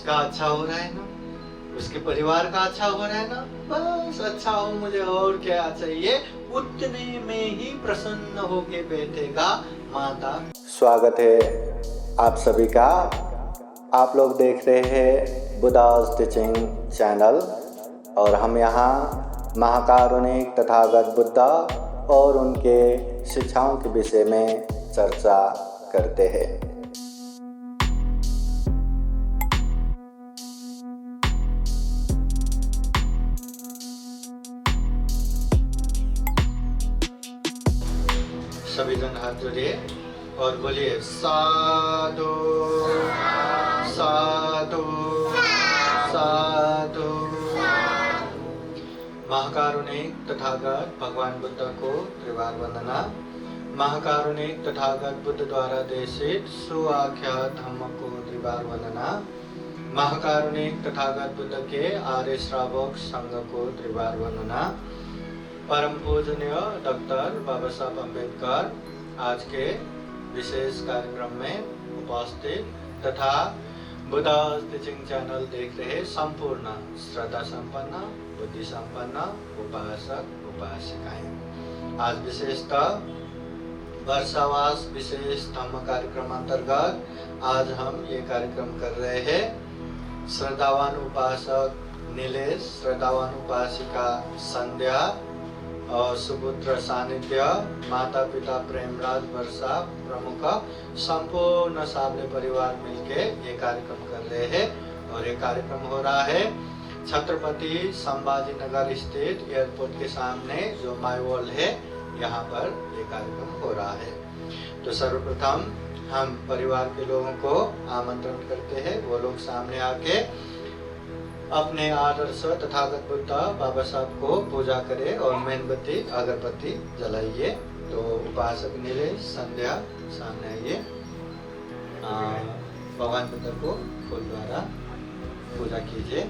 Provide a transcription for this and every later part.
उसका अच्छा हो रहा है ना, उसके परिवार का अच्छा हो रहा है ना, बस अच्छा हो, मुझे और क्या चाहिए, उतने में ही प्रसन्न होके बैठेगा माता। स्वागत है आप सभी का। आप लोग देख रहे हैं बुद्धास टीचिंग चैनल और हम यहाँ महाकारुणिक तथागत बुद्धा और उनके शिक्षाओं के विषय में चर्चा करते हैं। सभी जन हाथ जोड़िए और बोलिए साधु साधु साधु। महाकारुणिक तथागत भगवान बुद्ध को त्रिवार वंदना। महाकारुणिक तथागत बुद्ध द्वारा देशित सुआख्यात धम्म को त्रिवार वंदना। महाकारुणिक तथागत बुद्ध के आर्य श्रावक संघ को त्रिवार वंदना। परम पूजनीय डॉक्टर बाबा साहब अम्बेडकर आज के विशेष कार्यक्रम में उपस्थित तथा बुद्धास टीचिंग चैनल देख रहे संपूर्ण श्रद्धा संपन्न बुद्धि संपन्न उपासक उपासिकाएं, आज विशेषतः वर्षावास विशेष धम्म कार्यक्रम अंतर्गत आज हम ये कार्यक्रम कर रहे हैं। श्रद्धावान उपासक नीलेश, श्रद्धावान उपासिका संध्या और सुपुत्र सानिध्य, माता पिता प्रेमराज वर्षा प्रमुख संपूर्ण सामने परिवार मिलके ये कार्यक्रम कर रहे हैं। और ये कार्यक्रम हो रहा है छत्रपति संभाजी नगर स्थित एयरपोर्ट के सामने जो माई वर्ल्ड है, यहाँ पर ये कार्यक्रम हो रहा है। तो सर्वप्रथम हम परिवार के लोगों को आमंत्रण करते हैं, वो लोग सामने आके अपने आदर्श तथागत बुद्ध बाबा साहब को पूजा करें और मेणबत्ती अगरबत्ती जलाइए। तो उपासक नीलेश, संध्या सामने आइए, भगवान बुद्ध को फूल द्वारा पूजा कीजिए।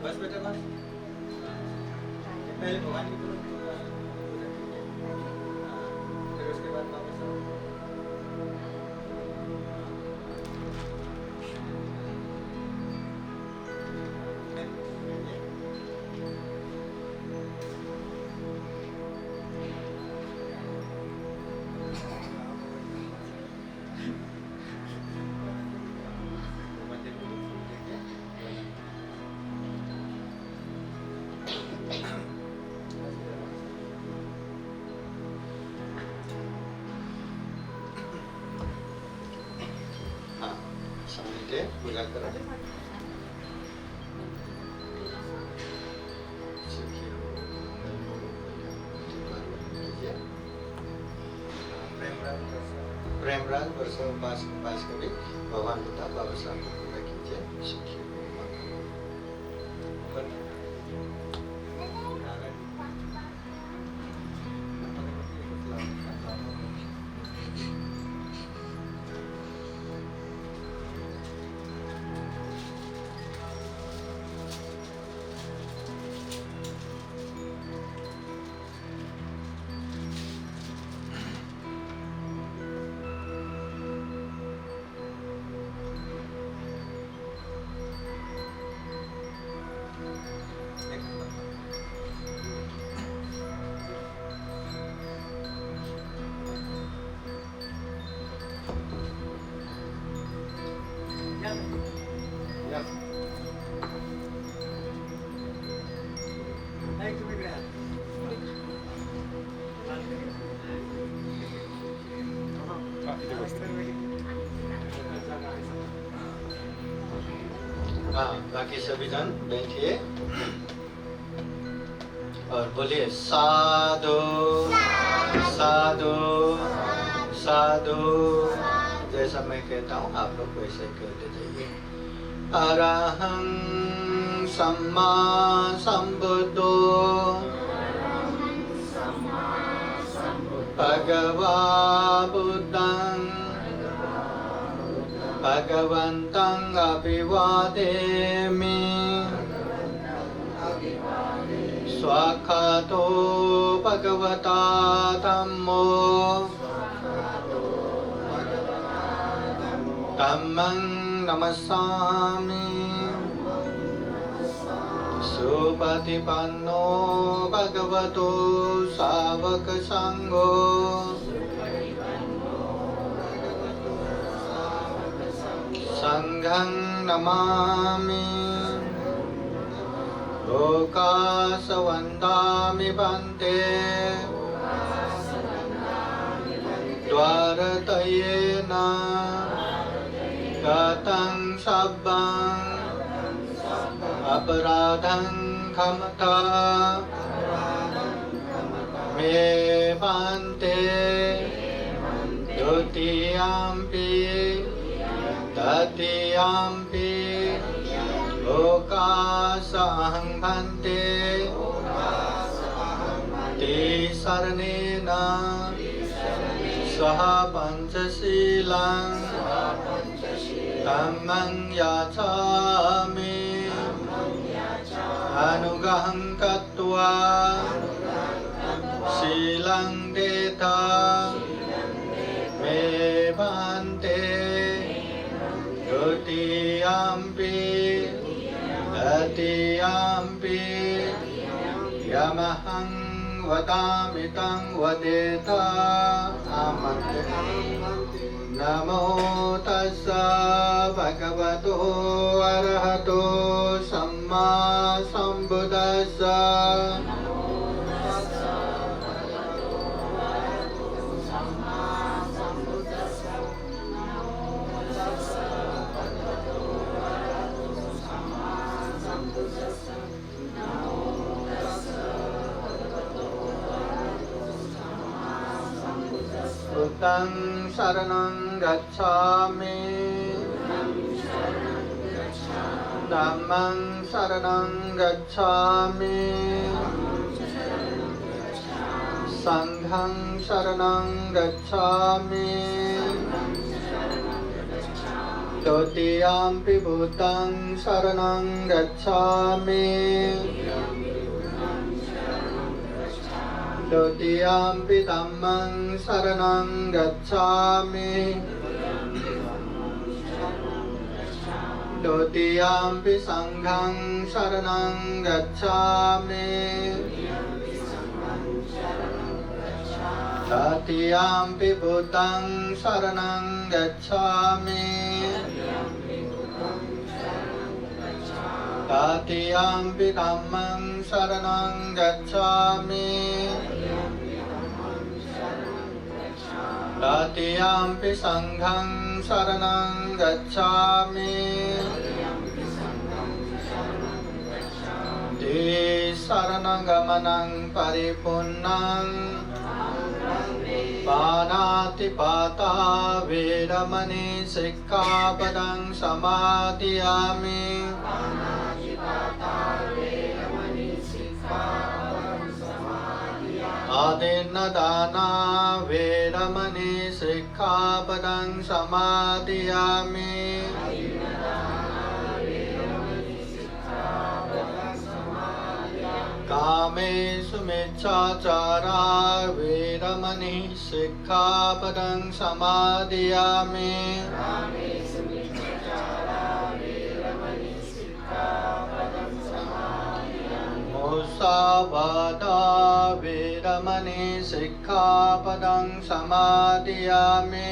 बस बेटा बस, पहले भगवान की पूजा, फिर उसके बाद बाबा साहब। पूजा करो। प्रेमराज वर्षा उपास कभी भगवान बुद्ध बाबा साहब को पूजा कीजिए। हाँ, बाकी सभी जन बैठिए और बोलिए साधु साधु साधु। जैसा मैं कहता हूँ आप लोग वैसे कहते जाइए। अरहं सम्मा संबुद्धो भगवा बुद्धं Bhagavantaṃ abhivādemi Swakhato Bhagavata Dhammo Dhammam Namasami Supatipanno Bhagavato Savaka Sangho Sangham Namami Lokasa Vandami Bhante Dvaratayena Gatang Sabbang Aparadhang Khamata Me Bhante Dutiyampi Tatiyampi Lokasahang Bhante Ti Saranena Saha Panchasilang Dhammang Yachami Anugaham Kattva Silang Deta Me Bhante Dutiyampi Tatiyampi Yamahang Vadamitang Vadeta Amante Namo Tassa Bhagavato Arahato Samma Sambuddhassa Buddhaṃ Saranam Gacchāmi Dhammam Saranam Gacchāmi Sangham Saranam Gacchāmi Dutiyampi Buddhaṃ Saranam Gacchāmi Dutiyampi Dhammam Saranam Gacchāmi Dutiyampi Sangham Saranam Gacchāmi Tatiyampi Buddhaṃ Saranam Gacchāmi Tatiyampi Dhammam Saranam Gacchāmi Tatiyampi Sangham Saranam Gacchāmi Ti Saranagamanam Paripunnam Panatipata Vedamani Sikkhapadam Samadhiyami Adinadana Vedamani Sikkhapadam Samadhiyami Kāmesu Micchācārā Vedamani Sikkhapadam Samadhiyami Musāvādā Vedamani Sikkhapadam Samadhiyami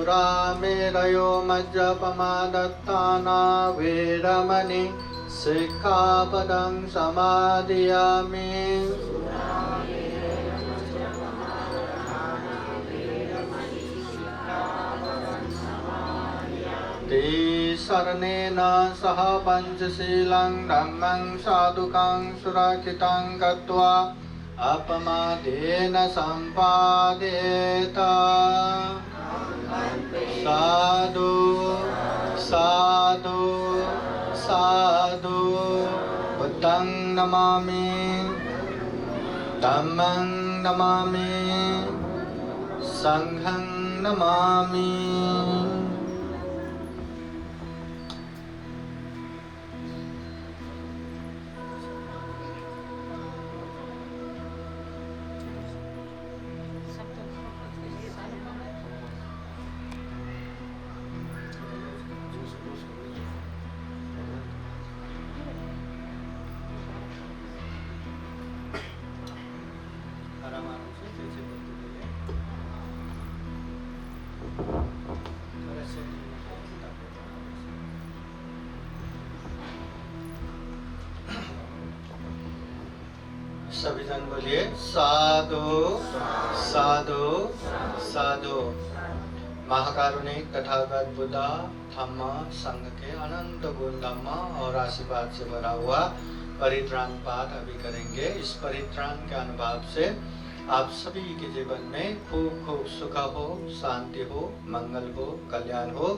Suramerayo Majjapamadattana Vedamani Sikkhapadam Samadhiyami Ti saranena saha panchasilang dhammang sadhukang surakitang kattva apamadena sampadeta Sadhu, sadhu, sadhu Buddhaṃ namami Dhammam Namami संघं Namami. सभी जन बोलिए साधु साधु साधु। महाकारुणिक तथागत बुद्धा धम्म संघ के अनंत गुण धम्म और आशीर्वाद से भरा हुआ परित्राण पाठ अभी करेंगे। इस परित्राण के अनुभव से आप सभी के जीवन में खूब खूब सुख हो, शांति हो, मंगल हो, कल्याण हो।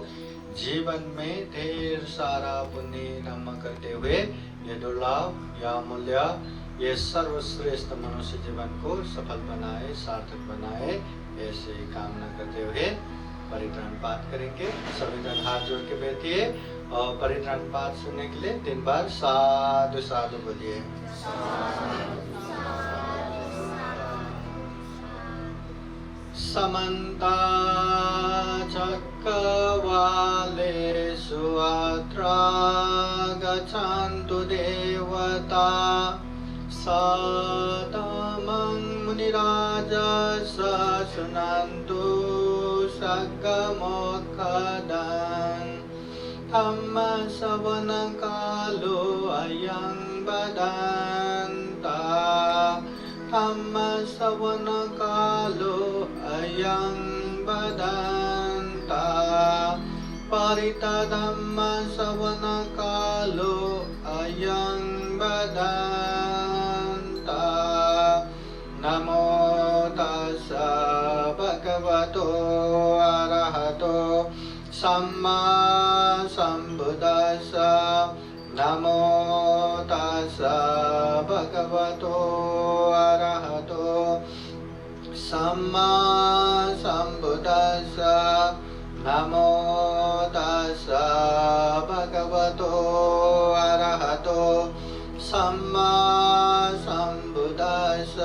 जीवन में ढेर सारा पुण्य धर्म करते हुए ये दुर्लभ या मूल्य ये सर्वश्रेष्ठ मनुष्य जीवन को सफल बनाए, सार्थक बनाए, ऐसे कामना करते हुए परित्राण पाठ करेंगे। सभी जन हाथ जोड़ के बैठिए और परित्राण पाठ सुनने के लिए 3 बार साधु साधु बोलिए। समन्ता चक्रवालेषु अत्र गच्छन्तु देवता सतमं मुनिराजस शृण्वन्तु सद्गमोक्खदं धम्मश्रवणकालो अयं बदन्ता धम्मश्रवणकालो अयं बदन्ता परितधम्मश्रवणकालो अयं बदन्ता। नमो तस्स भगवतो अरहतो सम्मा सम्बुद्दस्स। नमो तस्स भगवतो अरहतो सम्मा सम्बुद्दस्स। नमो तस्स भगवतो अरहतो सम्मा सम्बुद्दस्स।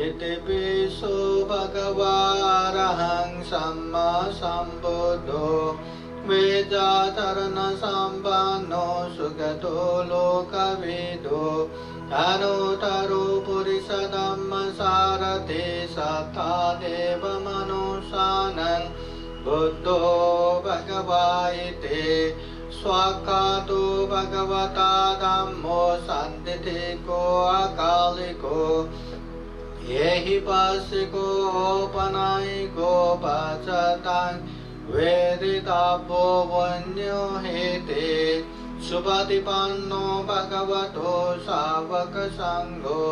इति पिषु भगवारहं सम्मा सम्बुद्धो वेदाचरण सम्पन्नो सुगतो लोकविदो अनुत्तरो पुरुष धम्म सारथि सत्ता देव मनुष्यानं बुद्धो भगवाइते स्वाक्षातो भगवता धम्मो सन्दिको अकालिको येहि पश्चिको पनायिको पचतां वेदितापो वन्यो हेते सुपतिपन्नो भगवतो सावक संघो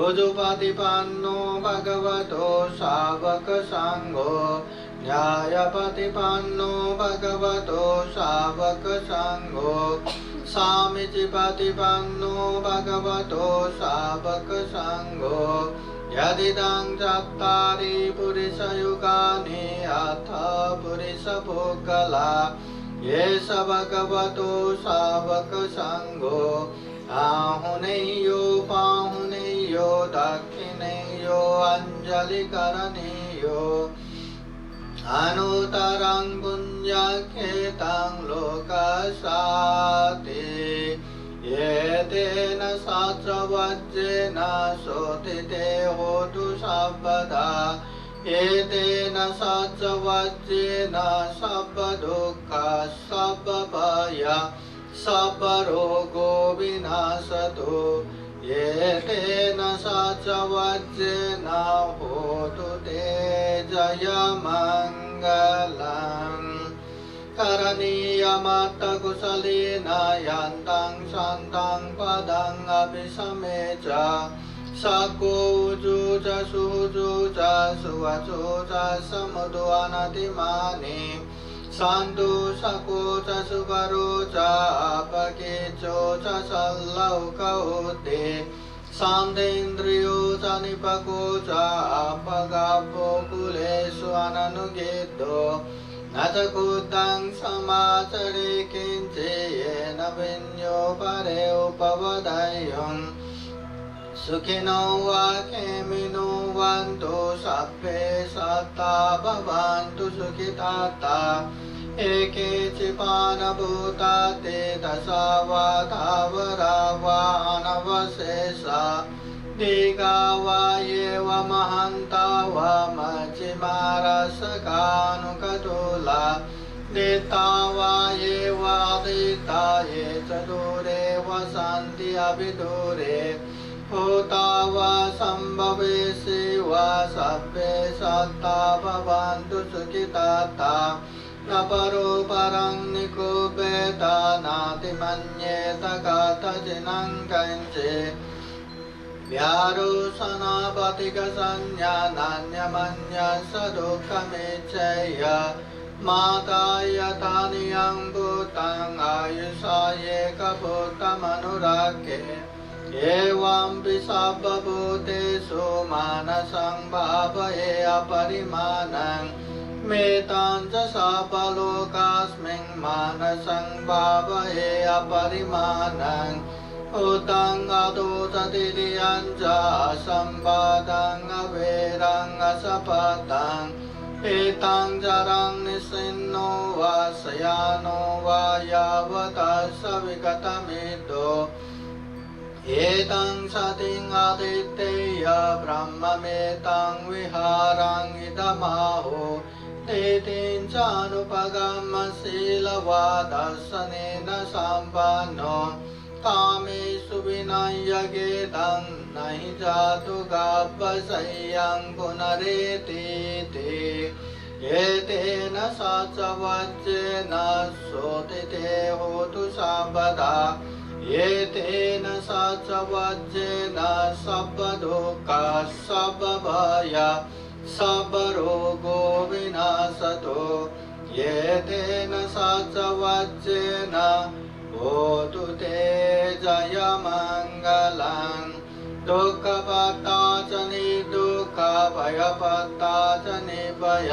उजुपतिपन्नो भगवतो सावक संघो न्यायपतिपन्नो भगवतो सावक संघो सामीचिपतिपन्नो भगवतो सावक संघो यदिदं चत्वारि पुरुषयुगानि अथ पुरुषपुक्कला येष भगवतो सावक संघो आहुनेयो पाहुनेयो दक्षिणेयो अंजलिकरणेयो अनुत्तरं पुण्यखेतं लोकसाति येतेन सहस्रवज्रेण शोधिते होतु सर्वदा एतेन सहस्रवज्रेण सर्वदुःख सर्वभय सर्वरोगो विनाशतु एतेन सहस्रवज्रेण होतु ते जयमङ्गलम् करणीयमत्तकुशलेन यन्तं सन्तं पदं अभिसमे च सको ऊजु च सुजु च सुवचो च समुदो अनतिमानि सन्तु सको च सुवरो च अपकेचो च सल्लौकौते शान्तेन्द्रियो च निपको च अपगापो कुलेषु अननुगेदो न च कुतं समाचरे किञ्चेन विन्यो परे उपवदयम् सुखिनो वा खेमिनो वन्तु सभ्ये सत्ता भवन्तु सुखिताता एके चिपानभूता ते दशा वा धावरा वा अनवशेषा दीर्घा वा एव महन्ता वा मध्यमारसकानुकतुला दिता वा एव दिता ये च दूरे वसन्ति अभिदूरे भूता वा सम्भवेशि वा सभ्ये सत्ता भवन्तु सुखिताता न परो परं निकुपेत नातिमन्येत कथचिनं कञ्चे व्यारोसनापतिकसंज्ञा नान्यमन्यः स दुःखमिच्छय माता यथा नियं भूतं आयुषा एकभूतमनुरागे एवं सर्वभूतेषु मानसं भावये अपरिमाणं मेतां च सर्वलोकास्मिन् मानसं भावये अपरिमाणं उतं अदोषतिरियं च असम्बादं अवेरं असपदं एतं जरं निसिन्नो वा शयानो वा यावतः स विगतमितो एतं सतिं आदित्येय ब्रह्ममेतं विहारं इदमाहो तेतिं चानुपगमशीलवादर्शनेन सम्पन्नो कामेषु विनयगेदं न हि जातु गावशय्यं पुनरेतीति एतेन सचवज्जेन शोधिते होतु सर्वदा एतेन सचवज्जेन सर्वदुःखः सर्वभय सर्वरोगो विनाशतो एतेन सचवज्जेन होतु ते जयमङ्गलं दुःखपत्ता च निर्दुःखभयपत्ता च निर्भय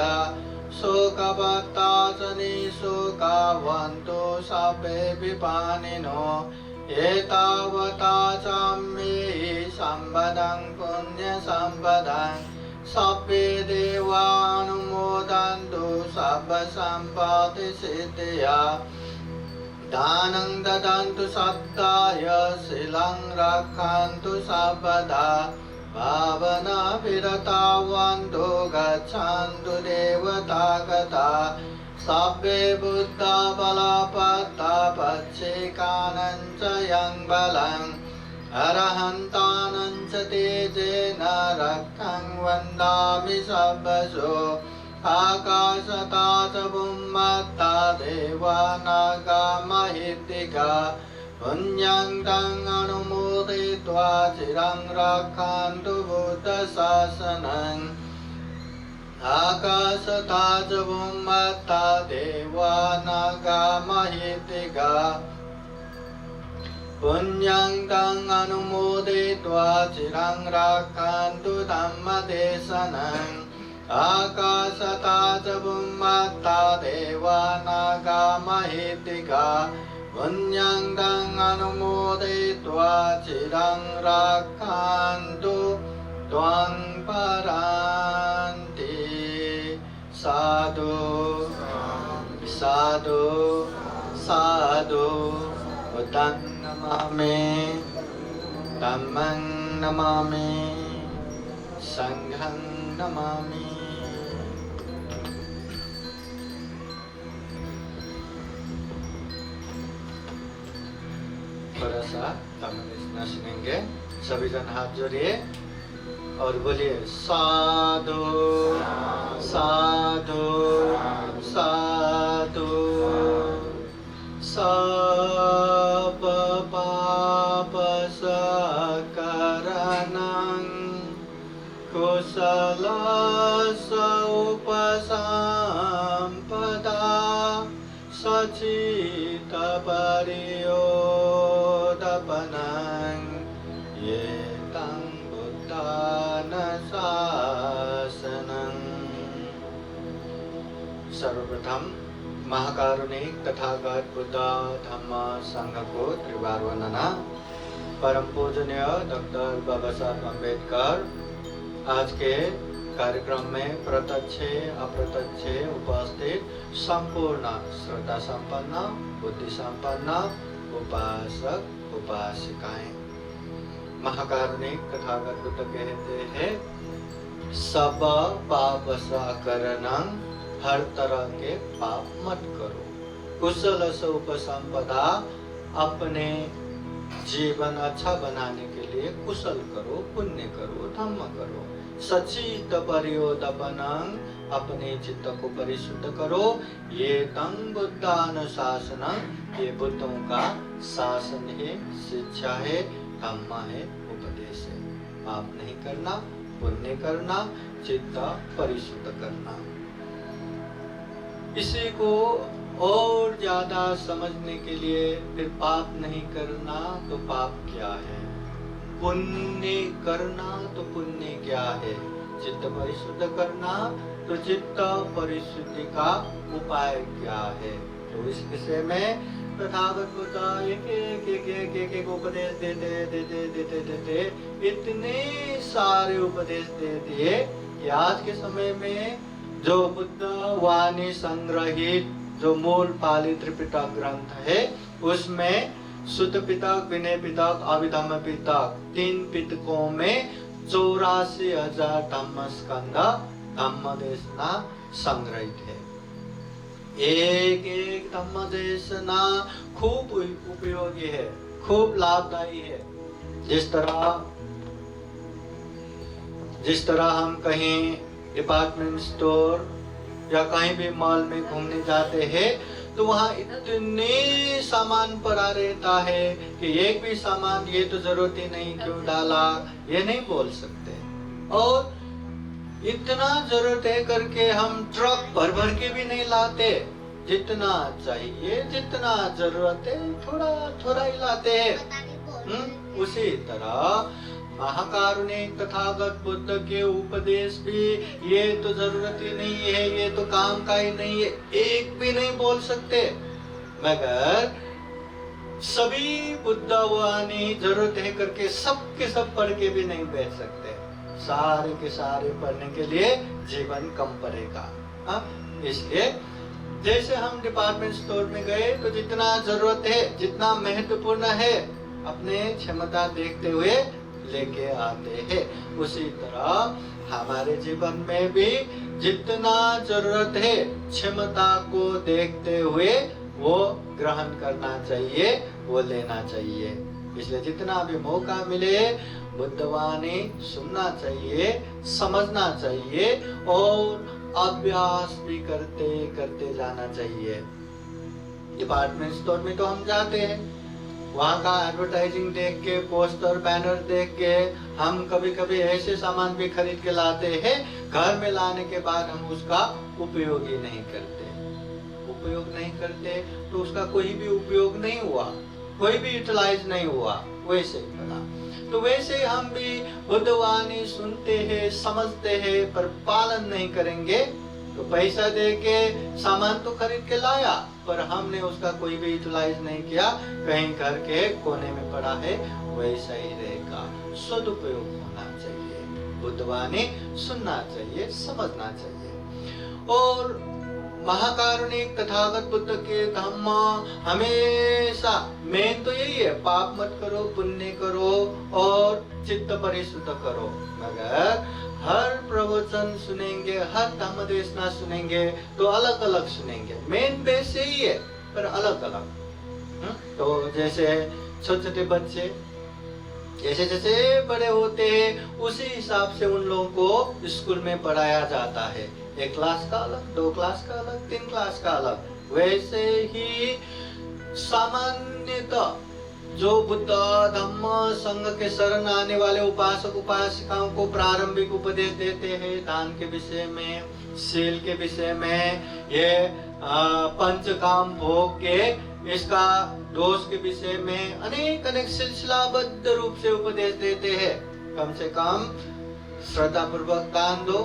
शोकपत्ता च निःशोकावन्तु सर्वे विपानिनो एतावता च मे सम्पदं पुण्यसम्पदं सर्वे देवानुमोदन्तु सर्वसम्पत्तिसिद्धिया दानं ददन्तु सत्ताय शीलं रक्षन्तु सर्वदा भावनाभिरतावन्तु गच्छन्तु देवतागता सर्वे बुद्धा बलपत्ता पच्छेकानं च यं बलम् अरहन्तानं च तेजेन रक्षं वन्दामि सर्वशो आकाशता च बुम्मत्ता देवानागा महित्तिका पुण्यं तं अनुमोदयित्वा चिरं रक्षन्तु बुद्धशासनम् आकाशता च बुम्मत्ता देवानागा महित्तिका पुण्यं तं अनुमोदयित्वा चिरं रक्षन्तु धम्मदेशनम् आकाशता च बुम्मत्ता देवानागा महित्तिका पुण्यं तं अनुमोदयित्वा चिरं रक्षन्तु त्वं परान्ति साधु साधु साधु बुद्धं नमामि धम्मं नमामि संघं नमामि थोड़ा सा हम इतना सुनेंगे सभी जन हाथ जोड़िए और बोलिए साधु साधु साधु सब पाप सकरणं कुशल उपसंपदा सचित परियोदपनं ये शासनम्। सर्वप्रथम महाकारुणिक तथागत बुद्ध धम्म संघ को त्रिवार वंदना। परम पूजनीय डॉक्टर बाबा साहब अम्बेडकर आज के कार्यक्रम में प्रत्यक्ष अप्रत्यक्ष उपस्थित संपूर्ण श्रद्धा संपन्न बुद्धि संपन्न उपासक उपासिकाएं। महाकारुणिक तथागत बुद्ध कहते हैं सब पाप साकरणं, हर तरह के पाप मत करो। कुशल से उपसंपदा, अपने जीवन अच्छा बनाने के लिए कुशल करो, पुण्य करो, धम्म करो। सचित परियोदपनं, अपने चित्त को परिशुद्ध करो। ये तंग बुद्धानुशासनं, ये बुद्धों का शासन है, शिक्षा है, धम्म है, उपदेश है। पाप नहीं करना, पुण्य करना, चित्त परिशुद्ध करना। इसी को और ज्यादा समझने के लिए फिर पाप नहीं करना तो पाप क्या है, पुण्य करना तो पुण्य क्या है, चित्त परिशुद्ध करना तो चित्त परिशुद्धि का उपाय क्या है। तो इस विषय में तथागत बुद्ध एक उपदेश देते इतने सारे उपदेश दे दिए कि आज के समय में जो बुद्ध वाणी संग्रहित जो मूल पाली त्रिपिटक ग्रंथ है उसमें शुद्ध पिटक, विनय पिटक, अभिधम्म पिटक, 3 पिटकों में 84,000 धम्म स्कंद धम्म देशना संग्रहित है। एक एक धम्म देशना खूब उपयोगी है, खूब लाभदायी है। जिस तरह हम कहीं डिपार्टमेंट स्टोर या कहीं भी मॉल में घूमने जाते हैं तो वहाँ इतने सामान पड़ा रहता है कि एक भी सामान ये तो जरूरत ही नहीं क्यों डाला, ये नहीं बोल सकते। और इतना जरूरत है करके हम ट्रक भर भर के भी नहीं लाते। जितना चाहिए, जितना जरूरत है, थोड़ा थोड़ा ही लाते हैं। उसी तरह महाकारुणिक तथागत बुद्ध के उपदेश भी ये तो जरूरत ही नहीं है, ये तो काम का ही नहीं है, एक भी नहीं बोल सकते। मगर सभी बुद्ध वाणी जरूरत है करके सब के सब पढ़ के भी नहीं बैठ सकते। सारे के सारे पढ़ने के लिए जीवन कम पड़ेगा। इसलिए जैसे हम डिपार्टमेंट स्टोर में गए तो जितना जरूरत है, जितना महत्वपूर्ण है, अपने क्षमता देखते हुए लेके आते हैं। उसी तरह हमारे जीवन में भी जितना जरूरत है क्षमता को देखते हुए वो ग्रहण करना चाहिए, वो लेना चाहिए। इसलिए जितना भी मौका मिले बुद्धवाणी सुनना चाहिए, समझना चाहिए और अभ्यास भी करते करते जाना चाहिए। डिपार्टमेंट स्टोर में तो हम जाते हैं, वहाँ का एडवर्टाइजिंग देख के, पोस्टर बैनर देख के हम कभी कभी ऐसे सामान भी खरीद के लाते हैं, घर में लाने के बाद हम उसका उपयोग ही नहीं करते। उपयोग नहीं करते तो उसका कोई भी उपयोग नहीं हुआ, कोई भी यूटिलाइज नहीं हुआ, वैसे ही बना। तो वैसे हम भी बुद्धवाणी सुनते हैं, समझते हैं, पर पालन नहीं करेंगे तो पैसा दे के सामान तो खरीद के लाया पर हमने उसका कोई भी यूटिलाइज नहीं किया, कहीं घर के कोने में पड़ा है, वैसा ही रहेगा। सदुपयोग होना चाहिए, बुद्धवाणी सुनना चाहिए, समझना चाहिए। और महाकारुणिक तथागत बुद्ध के धम्म हमेशा मेन तो यही है, पाप मत करो, पुण्य करो और चित्त परिशुद्ध करो। मगर हर प्रवचन सुनेंगे, हर धम्म देशना सुनेंगे तो अलग अलग सुनेंगे। मेन बेस यही है पर अलग अलग। तो जैसे छोटे छोटे बच्चे जैसे जैसे बड़े होते हैं उसी हिसाब से उन लोगों को स्कूल में पढ़ाया जाता है। 1 क्लास का अलग, 2 क्लास का अलग, 3 क्लास का अलग। वैसे ही सामान्यतः जो बुद्ध धम्म संघ के शरण आने वाले उपासक उपासिकाओं को प्रारंभिक उपदेश देते हैं, दान के विषय में, शील के विषय में, ये पंचकाम भोग के इसका दोष के विषय में अनेक अनेक सिलसिलाबद्ध रूप से उपदेश देते हैं। कम से कम श्रद्धा पूर्वक दान दो,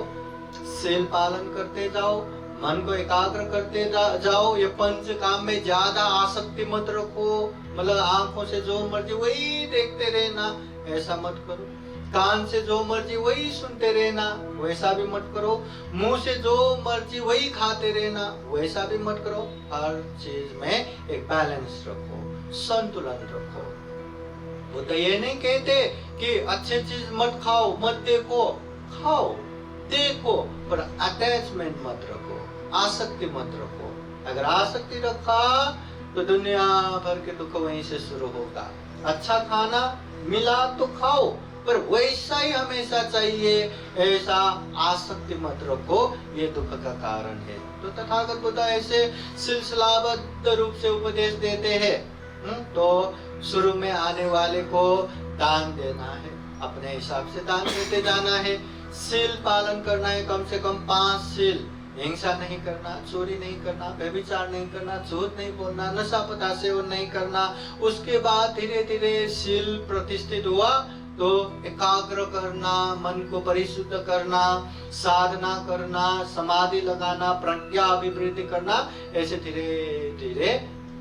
शील पालन करते जाओ, मन को एकाग्र करते जाओ। ये पंच काम में ज्यादा आसक्ति मत रखो, मतलब आंखों से जो मर्जी वही देखते रहना, ऐसा मत करो। कान से जो मर्जी वही सुनते रहना, वैसा भी मत करो। मुंह से जो मर्जी वही खाते रहना, वैसा भी मत करो। हर चीज में एक बैलेंस रखो, संतुलन रखो। वो तो ये नहीं कहते कि अच्छे चीज मत खाओ, मत देखो, खाओ देखो, पर अटैचमेंट मत रखो, आसक्ति मत रखो। अगर आसक्ति रखा तो दुनिया भर के दुख वहीं से शुरू होगा। अच्छा खाना मिला तो खाओ, पर वैसा ही हमेशा चाहिए, ऐसा आसक्ति मत रखो, ये दुख का कारण है। तो तथागत बुद्ध ऐसे सिलसिलाबद्ध रूप से उपदेश देते हैं। तो शुरू में आने वाले को दान देना है, अपने हिसाब से दान देते जाना है। शील पालन करना है, कम से कम 5 शील। हिंसा नहीं करना, चोरी नहीं करना, व्यभिचार नहीं करना, झूठ नहीं बोलना, नशा पदार्थ सेवन नहीं करना। उसके बाद धीरे धीरे शील प्रतिष्ठित हुआ तो एकाग्र करना, मन को परिशुद्ध करना, साधना करना, समाधि लगाना, प्रज्ञा अभिवृद्धि करना, ऐसे धीरे धीरे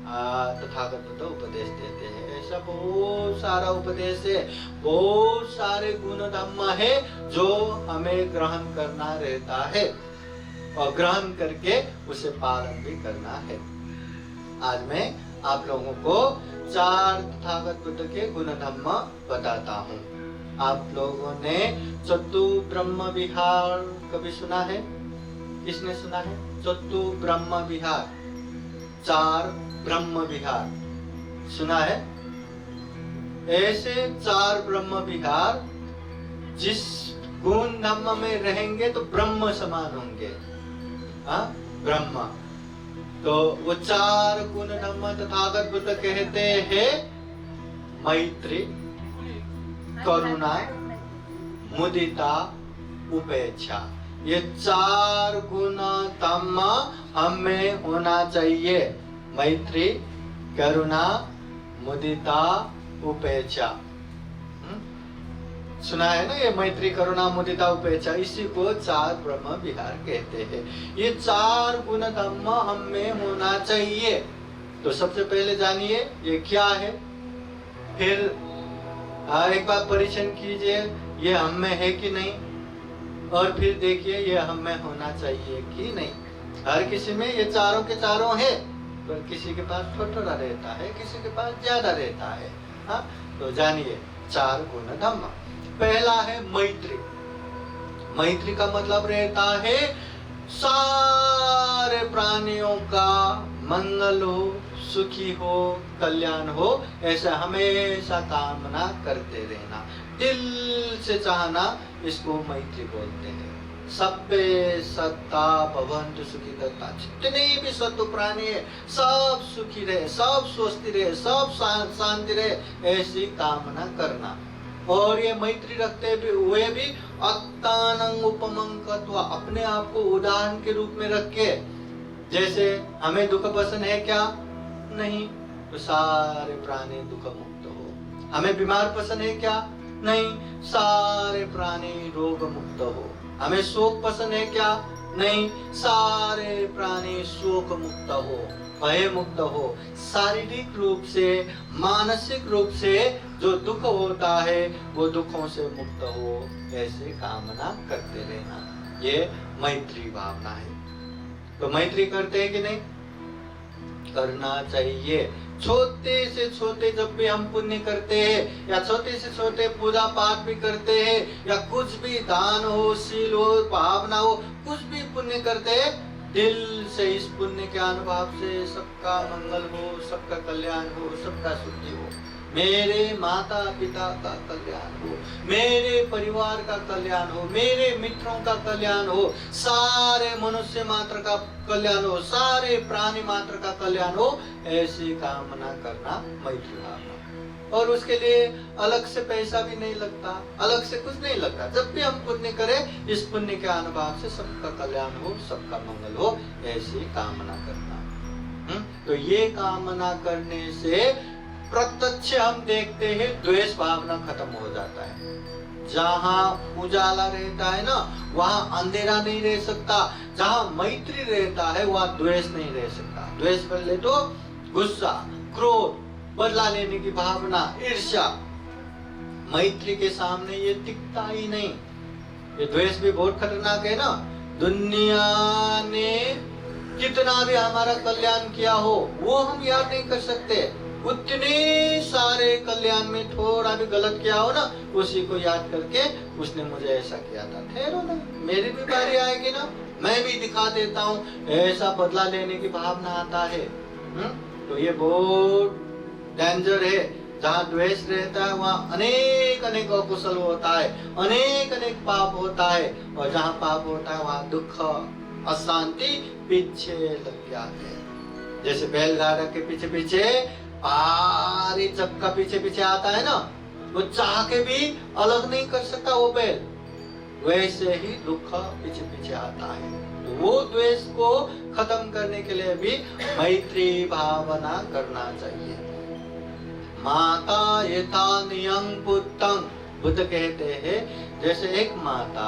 तथागत बुद्ध उपदेश देते हैं। ऐसा बहुत सारा उपदेश है, बहुत सारे गुण धम्म है जो हमें ग्रहण करना रहता है और ग्रहण करके उसे पालन भी करना है। आज मैं आप लोगों को 4 तथागत बुद्ध के गुण धम्म बताता हूँ। आप लोगों ने चतु ब्रह्म विहार कभी सुना है? किसने सुना है? चतु ब्रह्म विहार, 4 ब्रह्म विहार सुना है? ऐसे 4 ब्रह्म विहार जिस गुण धम्म में रहेंगे तो ब्रह्म समान होंगे। ब्रह्म, तो वो 4 गुण धम्म तथागत बुद्ध कहते हैं मैत्री, करुणा, मुदिता, उपेक्षा। ये 4 गुण धम्म हमें होना चाहिए। मैत्री, करुणा, मुदिता, उपेक्षा। सुना है ना ये मैत्री, करुणा, मुदिता, उपेक्षा, इसी को 4 ब्रह्म विहार कहते हैं। ये 4 गुण धम्म हमें होना चाहिए। तो सबसे पहले जानिए ये क्या है, फिर एक बार परीक्षण कीजिए ये हम में है कि नहीं, और फिर देखिए ये हम में होना चाहिए कि नहीं। हर किसी में ये चारों के चारों है, पर किसी के पास थोड़ा रहता है, किसी के पास ज्यादा रहता है। तो जानिए 4 गुण धम्म। पहला है मैत्री। मैत्री का मतलब रहता है सारे प्राणियों का मंगल हो, सुखी हो, कल्याण हो, ऐसा हमेशा कामना करते रहना, दिल से चाहना, इसको मैत्री बोलते हैं। सब्बे सत्ता भवन्तु सुखिता, जितने भी सत्व प्राणी है सब सुखी रहे, सब स्वस्थ रहे, सब शांति रहे, ऐसी कामना करना। और ये मैत्री रखते हुए भी अत्तानं उपमंकत्वा, अपने आप को उदाहरण के रूप में रख के, जैसे हमें दुख पसंद है क्या? नहीं, तो सारे प्राणी दुख मुक्त हो। हमें बीमार पसंद है क्या? नहीं, सारे प्राणी रोग मुक्त हो। हमें शोक पसंद है क्या? नहीं, सारे प्राणी शोक मुक्त हो, भय मुक्त हो। शारीरिक रूप से, मानसिक रूप से जो दुख होता है वो दुखों से मुक्त हो, ऐसे कामना करते रहना, ये मैत्री भावना है। तो मैत्री करते हैं कि नहीं? करना चाहिए। छोटे से छोटे जब भी हम पुण्य करते हैं, या छोटे से छोटे पूजा पाठ भी करते हैं, या कुछ भी दान हो, शील हो, भावना हो, कुछ भी पुण्य करते हैं, दिल से इस पुण्य के अनुभव से सबका मंगल हो, सबका कल्याण हो, सबका शुद्धि हो, मेरे माता पिता का कल्याण हो, मेरे परिवार का कल्याण हो, मेरे मित्रों का कल्याण हो, सारे मनुष्य मात्र का कल्याण हो, सारे प्राणी मात्र का कल्याण हो, ऐसी कामना करना मैत्री भावना। और उसके लिए अलग से पैसा भी नहीं लगता, अलग से कुछ नहीं लगता। जब भी हम पुण्य करें, इस पुण्य के अनुभव से सबका कल्याण हो, सबका मंगल हो, ऐसी कामना करना। तो ये कामना करने से प्रत्यक्ष हम देखते हैं द्वेष भावना खत्म हो जाता है। जहाँ उजाला रहता है ना, वहाँ अंधेरा नहीं रह सकता। जहाँ मैत्री रहता है वहाँ द्वेष नहीं रह सकता। द्वेष बोले तो गुस्सा, क्रोध, बदला लेने की भावना, ईर्ष्या। मैत्री के सामने ये टिकता ही नहीं। ये द्वेष भी बहुत खतरनाक है ना। दुनिया ने कितना भी हमारा कल्याण किया हो वो हम याद नहीं कर सकते। उतने सारे कल्याण में थोड़ा भी गलत किया हो ना, उसी को याद करके उसने मुझे ऐसा किया था, ठहरो ना, मेरी भी बारी आएगी ना, मैं भी दिखा देता हूँ। ऐसा बदला लेने की भावना आता है। तो ये बहुत डेंजर है। जहाँ द्वेष रहता है वहाँ अनेक अनेक अकुशल होता है, अनेक अनेक पाप होता है। और जहाँ पाप होता है वहाँ दुख, अशांति पीछे लग जाते हैं। जैसे बैलगाड़ा के पीछे पीछे भारी चक्का पीछे पीछे आता है ना, वो चाह के भी अलग नहीं कर सकता वो बैल, वैसे ही दुख पीछे पीछे आता है। तो वो द्वेष को खत्म करने के लिए भी मैत्री भावना करना चाहिए। माता यथा नियं पुत्रं, बुद्ध कहते हैं जैसे एक माता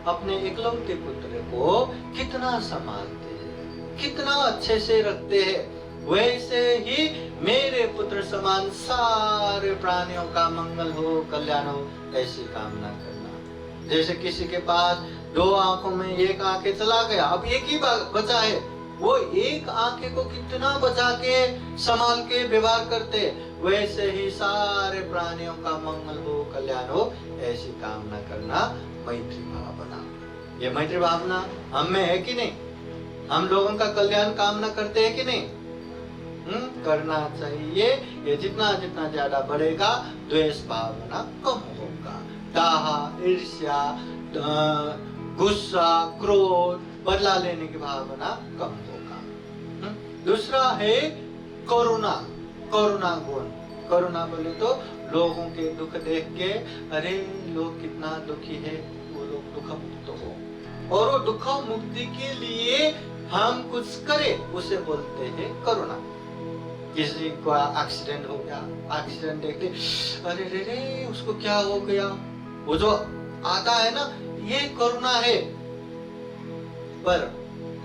अपने इकलौते पुत्र को कितना संभालते हैं, कितना अच्छे से रखते हैं, वैसे ही मेरे पुत्र समान सारे प्राणियों का मंगल हो, कल्याण हो, ऐसी कामना करना। जैसे किसी के पास दो आंखों में एक आंखें चला गया, अब एक ही बचा है, वो एक आंखें को कितना बचा के संभाल के व्यवहार करते, वैसे ही सारे प्राणियों का मंगल हो, कल्याण हो, ऐसी कामना करना मैत्री भावना। ये मैत्री भावना हम में है कि नहीं? हम लोगों का कल्याण कामना करते हैं कि नहीं? करना चाहिए। ये जितना जितना ज्यादा बढ़ेगा द्वेष भावना कम होगा। दाह, ईर्ष्या, गुस्सा, क्रोध, बदला लेने की भावना कम होगा। दूसरा है करुणा, करुणा गुण। करुणा बोले तो लोगों के दुख देख के, अरे लोग कितना दुखी है, वो लोग दुख मुक्त हो, और वो दुख मुक्ति के लिए हम कुछ करें, उसे बोलते हैं करुणा। किसी को एक्सीडेंट हो गया, एक्सीडेंट देखते अरे रे रे उसको क्या हो गया, वो जो आता है ना, ये करुणा है। पर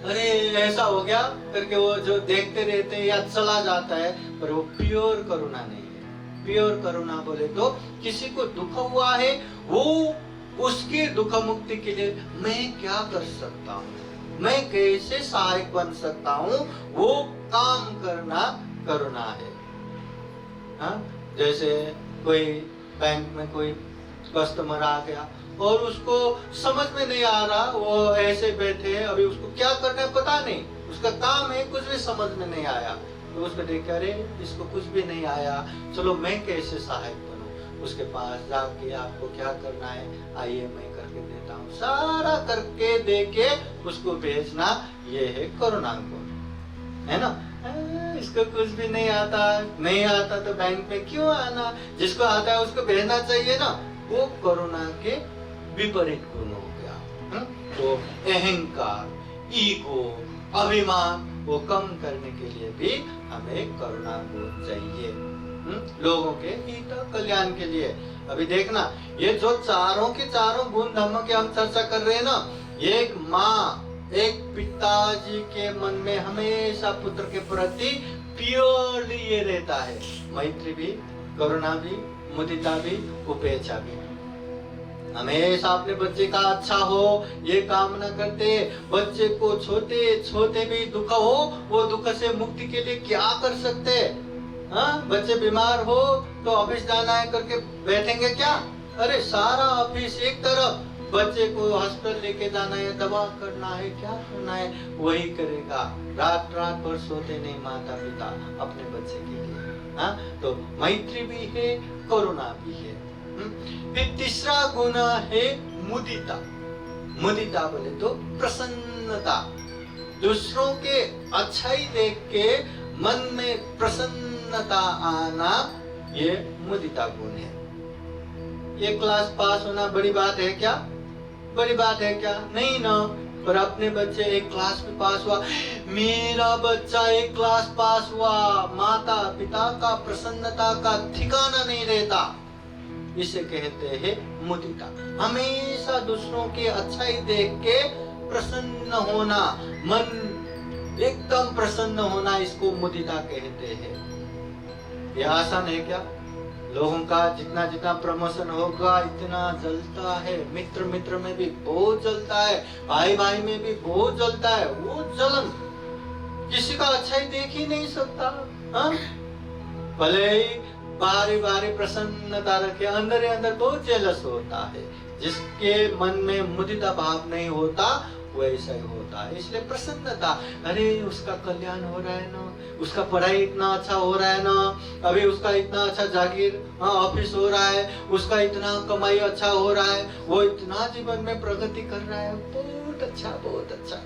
अरे ऐसा हो गया करके वो जो देखते रहते हैं या चला जाता है, पर वो प्योर करुणा नहीं है। प्योर करुणा बोले तो किसी को दुख हुआ है, वो उसके दुख मुक्ति के लिए मैं क्या कर सकता हूँ, मैं कैसे सहायक बन सकता हूँ, वो काम करना करुणा है। हाँ? जैसे कोई बैंक में कोई कस्टमर आ गया और उसको समझ में नहीं आ रहा, वो ऐसे बैठे हैं, अभी उसको क्या करना है पता नहीं, उसका काम है, कुछ भी समझ में नहीं आया, तो उसको देख अरे इसको कुछ भी नहीं आया, चलो मैं कैसे सहायक बनूं, उसके पास जाके आपको क्या करना है, आइए मैं करके देता हूँ, सारा करके देके उसको भेजना, ये है करुणा गुण, है ना। इसको कुछ भी नहीं आता तो बैंक में क्यों आना, जिसको आता है उसको भेजना चाहिए ना, वो करुणा के विपरीत गुण हो गया। तो अहंकार, ईगो, अभिमान वो कम करने के लिए भी हमें करुणा गुण चाहिए, लोगों के हित कल्याण के लिए। अभी देखना, ये जो चारों के चारों गुण धर्म की हम चर्चा कर रहे हैं ना, एक माँ, एक पिताजी के मन में हमेशा पुत्र के प्रति प्योरली ये रहता है, मैत्री भी, करुणा भी, मुदिता भी, उपेक्षा भी। हमेशा अपने बच्चे का अच्छा हो ये कामना करते। बच्चे को छोटे छोटे भी दुख हो, वो दुख से मुक्ति के लिए क्या कर सकते। हाँ, बच्चे बीमार हो तो ऑफिस जाना है करके बैठेंगे क्या? अरे सारा ऑफिस एक तरफ, बच्चे को हॉस्पिटल लेके जाना है, दवा करना है, क्या करना है वही करेगा। रात रात भर सोते नहीं माता पिता अपने बच्चे के लिए। हाँ, तो मैत्री भी है, करुणा भी है। फिर तीसरा गुण है मुदिता। मुदिता बोले तो प्रसन्नता, दूसरों के अच्छाई देख के मन में प्रसन्नता आना, ये मुदिता गुण है। ये क्लास पास होना बड़ी बात है क्या? बड़ी बात है क्या? नहीं ना। पर अपने बच्चे एक क्लास में पास हुआ, मेरा बच्चा एक क्लास पास हुआ, माता पिता का प्रसन्नता का ठिकाना नहीं रहता। इसे कहते हैं मुदिता। हमेशा दूसरों की अच्छाई देख के प्रसन्न होना, मन एकदम प्रसन्न होना, इसको मुदिता कहते हैं। यह आसान है क्या? लोगों का जितना जितना प्रमोशन होगा इतना जलता है, मित्र मित्र में भी बहुत जलता है, भाई भाई में भी बहुत जलता है। वो जलन किसी का अच्छाई देख ही नहीं सकता। भले ही बारी बारी प्रसन्नता रखे, अंदर ही अंदर बहुत जेलस होता है। जिसके मन में मुदिता भाव नहीं होता वैसा ही होता है। इसलिए प्रसन्नता, अरे उसका कल्याण हो रहा है ना, उसका पढ़ाई इतना अच्छा हो रहा है ना, अभी उसका इतना अच्छा जागीर ऑफिस हो रहा है, उसका इतना कमाई अच्छा हो रहा है, वो इतना जीवन में प्रगति कर रहा है, बहुत अच्छा बहुत अच्छा।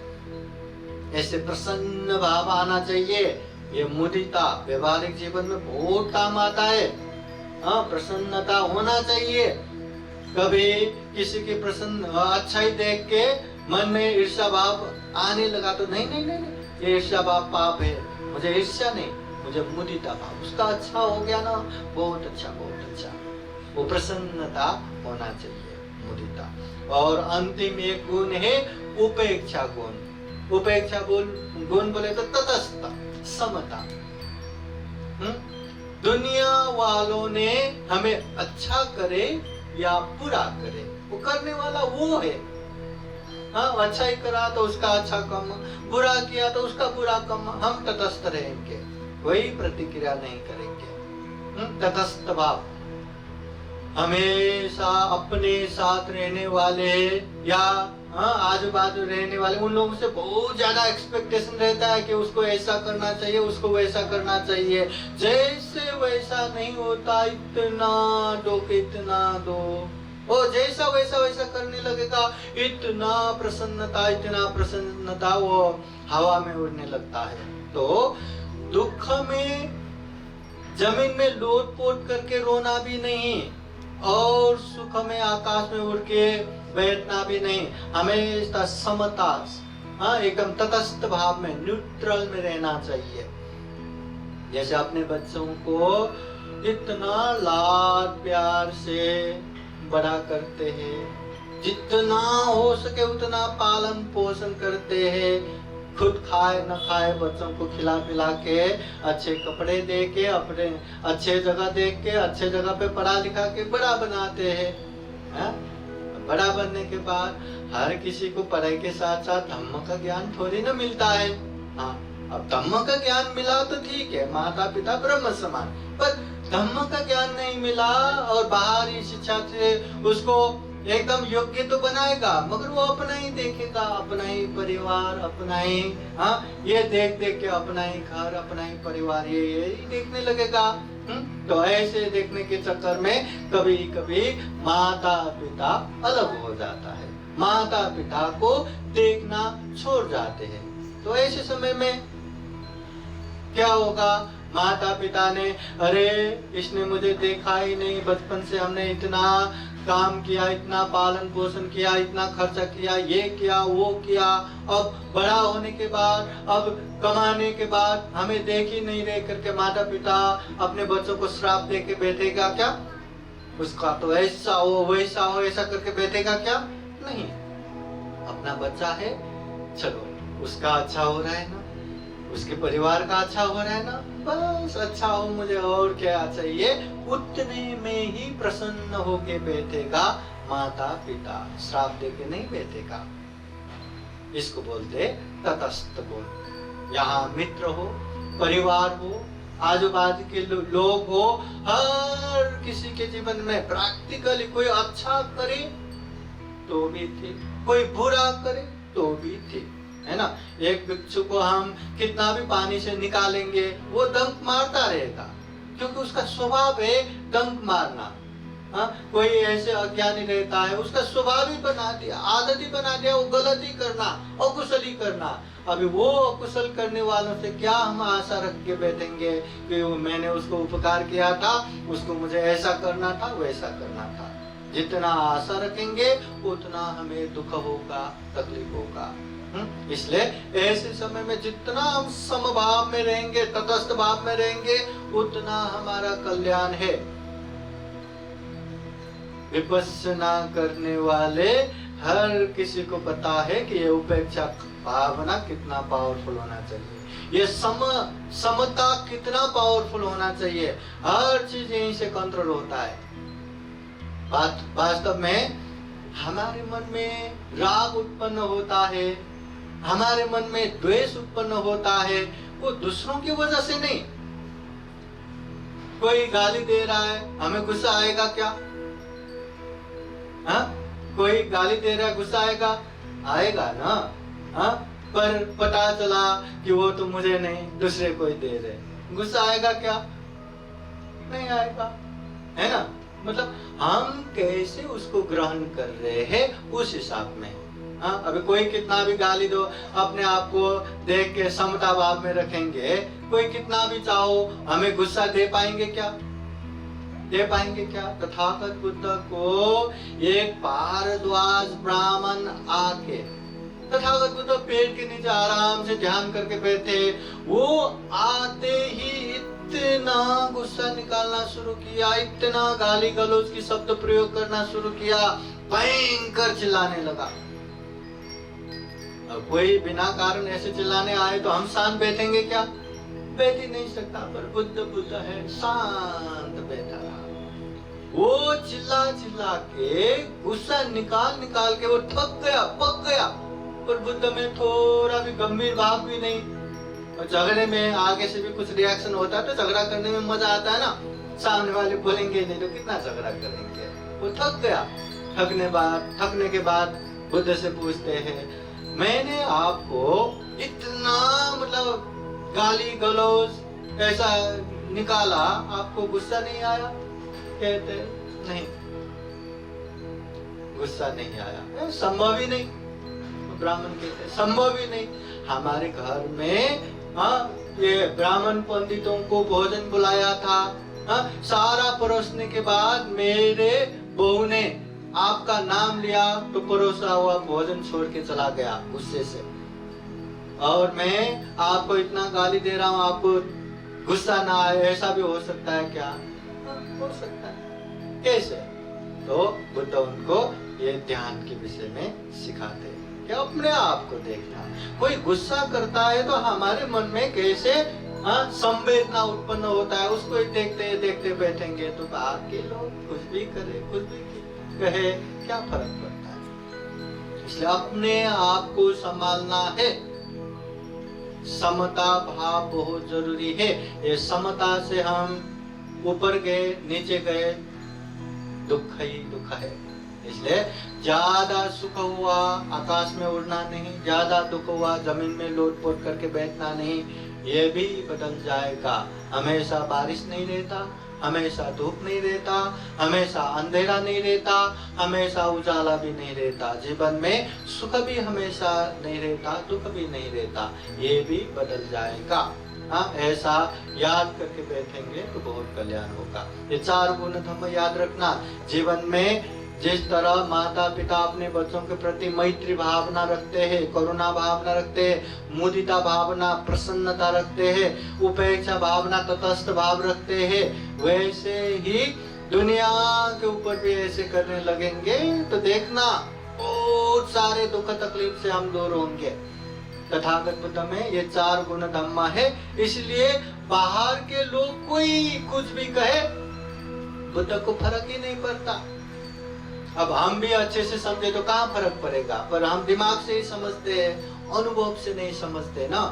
ऐसे प्रसन्न भाव आना चाहिए। ये मुदिता व्यवहारिक जीवन में बहुत काम आता है। प्रसन्नता होना चाहिए। कभी किसी की प्रसन्न अच्छाई देख के मन में ईर्ष्या भाव आने लगा तो नहीं नहीं नहीं, नहीं। ये ईर्ष्या भाव पाप है, मुझे ईर्ष्या नहीं, मुझे मुदिता भाव, उसका अच्छा हो गया ना, बहुत अच्छा बहुत अच्छा। वो प्रसन्नता होना चाहिए, मुदिता। और अंतिम एक गुण है उपेक्षा गुण। उपेक्षा गुण बोले तो तटस्थ, समता। दुनिया वालों ने हमें अच्छा करे या बुरा करे, वो करने वाला वो है। अच्छा ही करा तो उसका अच्छा कम, बुरा किया तो उसका बुरा कम। हम तटस्थ रहेंगे, कोई प्रतिक्रिया नहीं करेंगे। तटस्थ भाव। हमेशा अपने साथ रहने वाले या आजू बाजू रहने वाले उन लोगों से बहुत ज्यादा एक्सपेक्टेशन रहता है कि उसको ऐसा करना चाहिए, उसको वैसा करना चाहिए। जैसे वैसा नहीं होता, इतना दो कि इतना दो, वो जैसा वैसा वैसा करने लगेगा। इतना प्रसन्नता वो हवा में उड़ने लगता है। तो दुख में जमीन में लोट-पोट करके रोना भी नहीं और सुख में आकाश में उड़ के बैठना भी नहीं। हमेशा समता, एकदम तटस्थ भाव में, न्यूट्रल में रहना चाहिए। जैसे अपने बच्चों को इतना लाड प्यार से बड़ा करते हैं, जितना हो सके उतना पालन पोषण करते हैं। खुद खाए न खाए बच्चों को खिला पिला के, अच्छे कपड़े दे के, अपने अच्छे जगह देख के, अच्छे जगह पे पढ़ा लिखा के बड़ा बनाते हैं। बड़ा बनने के बाद हर किसी को पढ़ाई के साथ साथ धम्म का ज्ञान थोड़ी ना मिलता है। अब धम्म का ज्ञान मिला तो ठीक है, माता पिता ब्रह्म समान, पर धम्म का ज्ञान नहीं मिला और बाहरी शिक्षा से उसको एकदम योग्य तो बनाएगा, मगर वो अपना ही देखेगा, अपना ही परिवार, अपना ही ये देख देख के अपना ही घर, अपना ही परिवार, ये देखने लगेगा। तो ऐसे देखने के चक्कर में कभी कभी माता पिता अलग हो जाता है, माता पिता को देखना छोड़ जाते हैं। तो ऐसे समय में क्या होगा? माता पिता ने, अरे इसने मुझे देखा ही नहीं, बचपन से हमने इतना काम किया, इतना पालन पोषण किया, इतना खर्चा किया, ये किया वो किया, अब बड़ा होने के बाद, अब कमाने के बाद हमें देख ही नहीं रहे करके माता पिता अपने बच्चों को श्राप दे के बैठेगा क्या? उसका तो ऐसा हो वैसा हो ऐसा करके बैठेगा क्या? नहीं। अपना बच्चा है, चलो उसका अच्छा हो रहा है ना, उसके परिवार का अच्छा हो रहा है ना, बस अच्छा हो, मुझे और क्या चाहिए, उतने में ही प्रसन्न होके बैठेगा माता पिता, श्राप देके नहीं बैठेगा। इसको बोलते तटस्थ गुण। यहाँ मित्र हो, परिवार हो, आजू बाजू के लोग हो, हर किसी के जीवन में प्रैक्टिकली कोई अच्छा करे तो भी ठीक, कोई बुरा करे तो भी ठीक, है ना। एक भिक्षु को हम कितना भी पानी से निकालेंगे वो डंक मारता रहेगा, क्योंकि उसका स्वभाव है डंक मारना। कोई ऐसे अज्ञानी रहता है, उसका स्वभाव ही बना दिया, आदत ही बना दिया वो गलती करना, अकुशली करना। अभी वो अकुशल करने वालों से क्या हम आशा रख के बैठेंगे कि मैंने उसको उपकार किया था, उसको मुझे ऐसा करना था वैसा करना था। जितना आशा रखेंगे उतना हमें दुख होगा, तकलीफ होगा। इसलिए ऐसे समय में जितना हम समभाव में रहेंगे, तटस्थ भाव में रहेंगे, उतना हमारा कल्याण है। विपश्यना करने वाले हर किसी को पता है कि ये उपेक्षा भावना कितना पावरफुल होना चाहिए, ये समता कितना पावरफुल होना चाहिए। हर चीज यहीं से कंट्रोल होता है। वास्तव में हमारे मन में राग उत्पन्न होता है, हमारे मन में द्वेष उत्पन्न होता है, वो दूसरों की वजह से नहीं। कोई गाली दे रहा है, हमें गुस्सा आएगा क्या? हाँ, कोई गाली दे रहा है, गुस्सा आएगा ना? हाँ, पर पता चला कि वो तो मुझे नहीं दूसरे कोई दे रहे, गुस्सा आएगा क्या? नहीं आएगा, है ना? मतलब हम कैसे उसको ग्रहण कर रहे हैं उस हिसाब में। हाँ, अभी कोई कितना भी गाली दो, अपने आप को देख के समता भाव में रखेंगे। कोई कितना भी चाहो, हमें गुस्सा दे पाएंगे क्या? दे पाएंगे क्या? तथागत बुद्ध को एक भारद्वाज ब्राह्मण आके, तथागत बुद्ध पेड़ के नीचे आराम से ध्यान करके बैठे, वो आते ही इतना गुस्सा निकालना शुरू किया, इतना गाली गलौज की शब्द प्रयोग करना शुरू किया, भयंकर चिल्लाने लगा। अब कोई बिना कारण ऐसे चिल्लाने आए तो हम शांत बैठेंगे क्या? बैठ ही नहीं सकता। पर बुद्ध है, शांत बैठा रहा। वो चिल्ला चिल्ला के गुस्सा निकाल के वो थक गया, पक गया। पर बुद्ध में थोड़ा भी गंभीर भाव भी नहीं। और झगड़े में आगे से भी कुछ रिएक्शन होता है तो झगड़ा करने में मजा आता है ना। सामने वाले बोलेंगे नहीं तो कितना झगड़ा करेंगे। वो थक गया। थकने के बाद बुद्ध से पूछते हैं, मैंने आपको इतना मतलब गाली गलौज ऐसा निकाला, आपको गुस्सा नहीं आया? कहते नहीं, गुस्सा नहीं आया। संभव ही नहीं। ब्राह्मण कहते संभव ही नहीं। हमारे घर में ये ब्राह्मण पंडितों को भोजन बुलाया था, सारा परोसने के बाद मेरे बहू ने आपका नाम लिया तो परोसा हुआ भोजन छोड़ के चला गया गुस्से से, और मैं आपको इतना गाली दे रहा हूँ, आपको गुस्सा ना आए, ऐसा भी हो सकता है क्या? हो सकता है। कैसे? तो बुद्ध उनको ये ध्यान के विषय में सिखाते हैं कि अपने आप को देखना। कोई गुस्सा करता है तो हमारे मन में कैसे संवेदना उत्पन्न होता है, उसको देखते देखते बैठेंगे तो बाकी लोग कुछ भी करे, कुछ भी कहे, क्या फर्क पड़ता है? इसलिए अपने आप को संभालना है। समता भाव बहुत जरूरी है। ये समता से हम ऊपर गए नीचे गए, दुख ही दुख है। इसलिए ज्यादा सुख हुआ आकाश में उड़ना नहीं, ज्यादा दुख हुआ जमीन में लोटपोट करके बैठना नहीं, ये भी बदल जाएगा। हमेशा बारिश नहीं रहता, हमेशा धूप नहीं रहता, हमेशा अंधेरा नहीं रहता, हमेशा उजाला भी नहीं रहता। जीवन में सुख भी हमेशा नहीं रहता, दुख भी नहीं रहता, ये भी बदल जाएगा। हाँ, ऐसा याद करके बैठेंगे तो बहुत कल्याण होगा। ये 4 गुण धर्म याद रखना। जीवन में जिस तरह माता पिता अपने बच्चों के प्रति मैत्री भावना रखते हैं, करुणा भावना रखते हैं, मुदिता भावना, प्रसन्नता रखते हैं, उपेक्षा भावना, तटस्थ भाव रखते हैं, वैसे ही दुनिया के ऊपर भी ऐसे करने लगेंगे तो देखना बहुत सारे दुख तकलीफ से हम दूर होंगे। तथागत बुद्ध में ये 4 गुण धम्मा है। इसलिए बाहर के लोग कोई कुछ भी कहे, बुद्ध को फर्क ही नहीं पड़ता। अब हम भी अच्छे से समझे तो कहाँ फर्क पड़ेगा, पर हम दिमाग से ही समझते हैं, अनुभव से नहीं समझते ना।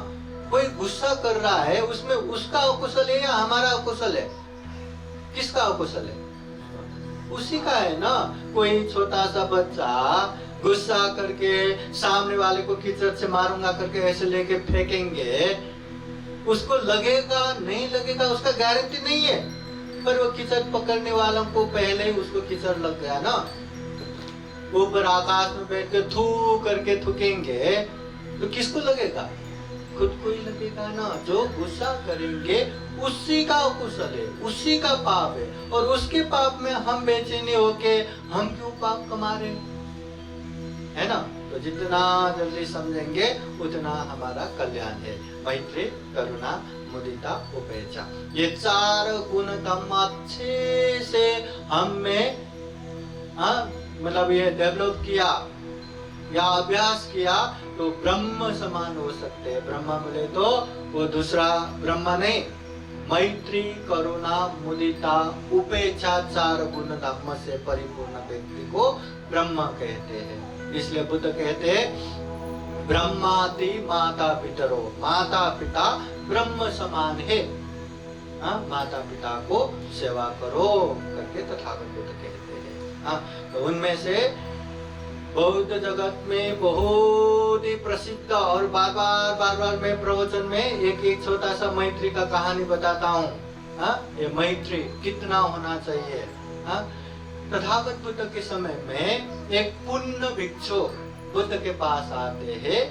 कोई गुस्सा कर रहा है, उसमें उसका अकुशल है या हमारा अकुशल है? किसका अकुशल है? उसी का है ना। कोई छोटा सा बच्चा गुस्सा करके सामने वाले को कीचड़ से मारूंगा करके ऐसे लेके फेंकेंगे, उसको लगेगा नहीं लगेगा उसका गारंटी नहीं है, पर वो कीचड़ पकड़ने वालों को पहले ही उसको कीचड़ लग गया ना। ऊपर आकाश में बैठ के थू करके थूकेंगे तो किसको लगेगा? खुद को ही लगेगा ना। जो गुस्सा करेंगे उसी का कुशल है, उसी का पाप है, और उसके पाप में हम बेचैनी होके हम क्यों पाप कमा रहे हैं, है ना। तो जितना जल्दी समझेंगे उतना हमारा कल्याण है। मैत्री, करुणा, मुदिता, उपेक्षा, ये 4 गुण धम्म अच्छे से हम में हाँ मतलब ये डेवलप किया या अभ्यास किया तो ब्रह्म समान हो सकते हैं। ब्रह्मा बोले तो वो दूसरा ब्रह्मा नहीं, मैत्री करुणा मुदिता उपेक्षा चार गुण धर्म से परिपूर्ण व्यक्ति को ब्रह्म कहते हैं। इसलिए बुद्ध कहते हैं ब्रह्मादि माता पितरो, माता पिता ब्रह्म समान है। माता पिता को सेवा करो करके तथागत बुद्ध कहते हैं। तो उनमें से बौद्ध जगत में बहुत ही प्रसिद्ध और बार बार मैं प्रवचन में एक छोटा सा मैत्री का कहानी बताता हूँ। ये मैत्री कितना होना चाहिए। तथागत बुद्ध के समय में एक पुण्य भिक्षु बुद्ध के पास आते हैं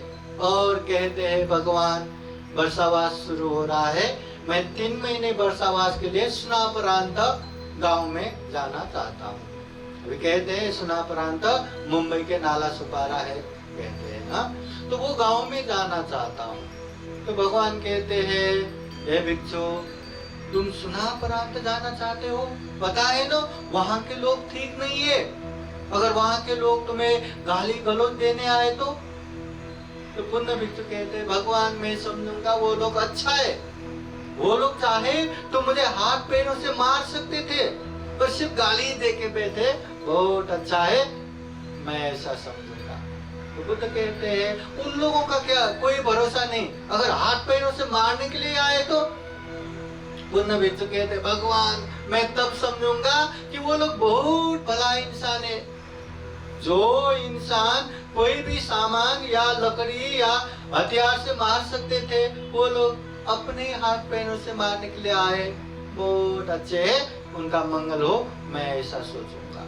और कहते हैं भगवान वर्षावास शुरू हो रहा है, मैं 3 महीने वर्षावास के लिए सुना प्रांत गांव में जाना चाहता हूँ। अभी कहते हैं सुना प्रांत मुंबई के नाला सुपारा है कहते हैं ना, तो वो गांव में जाना चाहता हूँ। तो भगवान कहते हैं हे भिक्षु तुम सुना प्रांत जाना चाहते हो, पता है ना वहाँ के लोग ठीक नहीं है, अगर वहाँ के लोग तुम्हें गाली गलौज देने आए तो पुण्य भिक्षु कहते भगवान मैं समझूंगा वो लोग अच्छा है, वो लोग चाहे तो मुझे हाथ पैरों से मार सकते थे पर सिर्फ गाली दे के बैठे, बहुत अच्छा है मैं ऐसा समझूंगा। तो बुद्ध कहते हैं उन लोगों का क्या कोई भरोसा नहीं, अगर हाथ पैरों से मारने के लिए आए तो पुण्य भिक्षु कहते भगवान मैं तब समझूंगा कि वो लोग बहुत भला इंसान है। जो इंसान कोई भी सामान या लकड़ी या हथियार से मार सकते थे वो लोग अपने हाथ पैरों से मारने के लिए आए, बहुत अच्छे है, उनका मंगल हो मैं ऐसा सोचूंगा।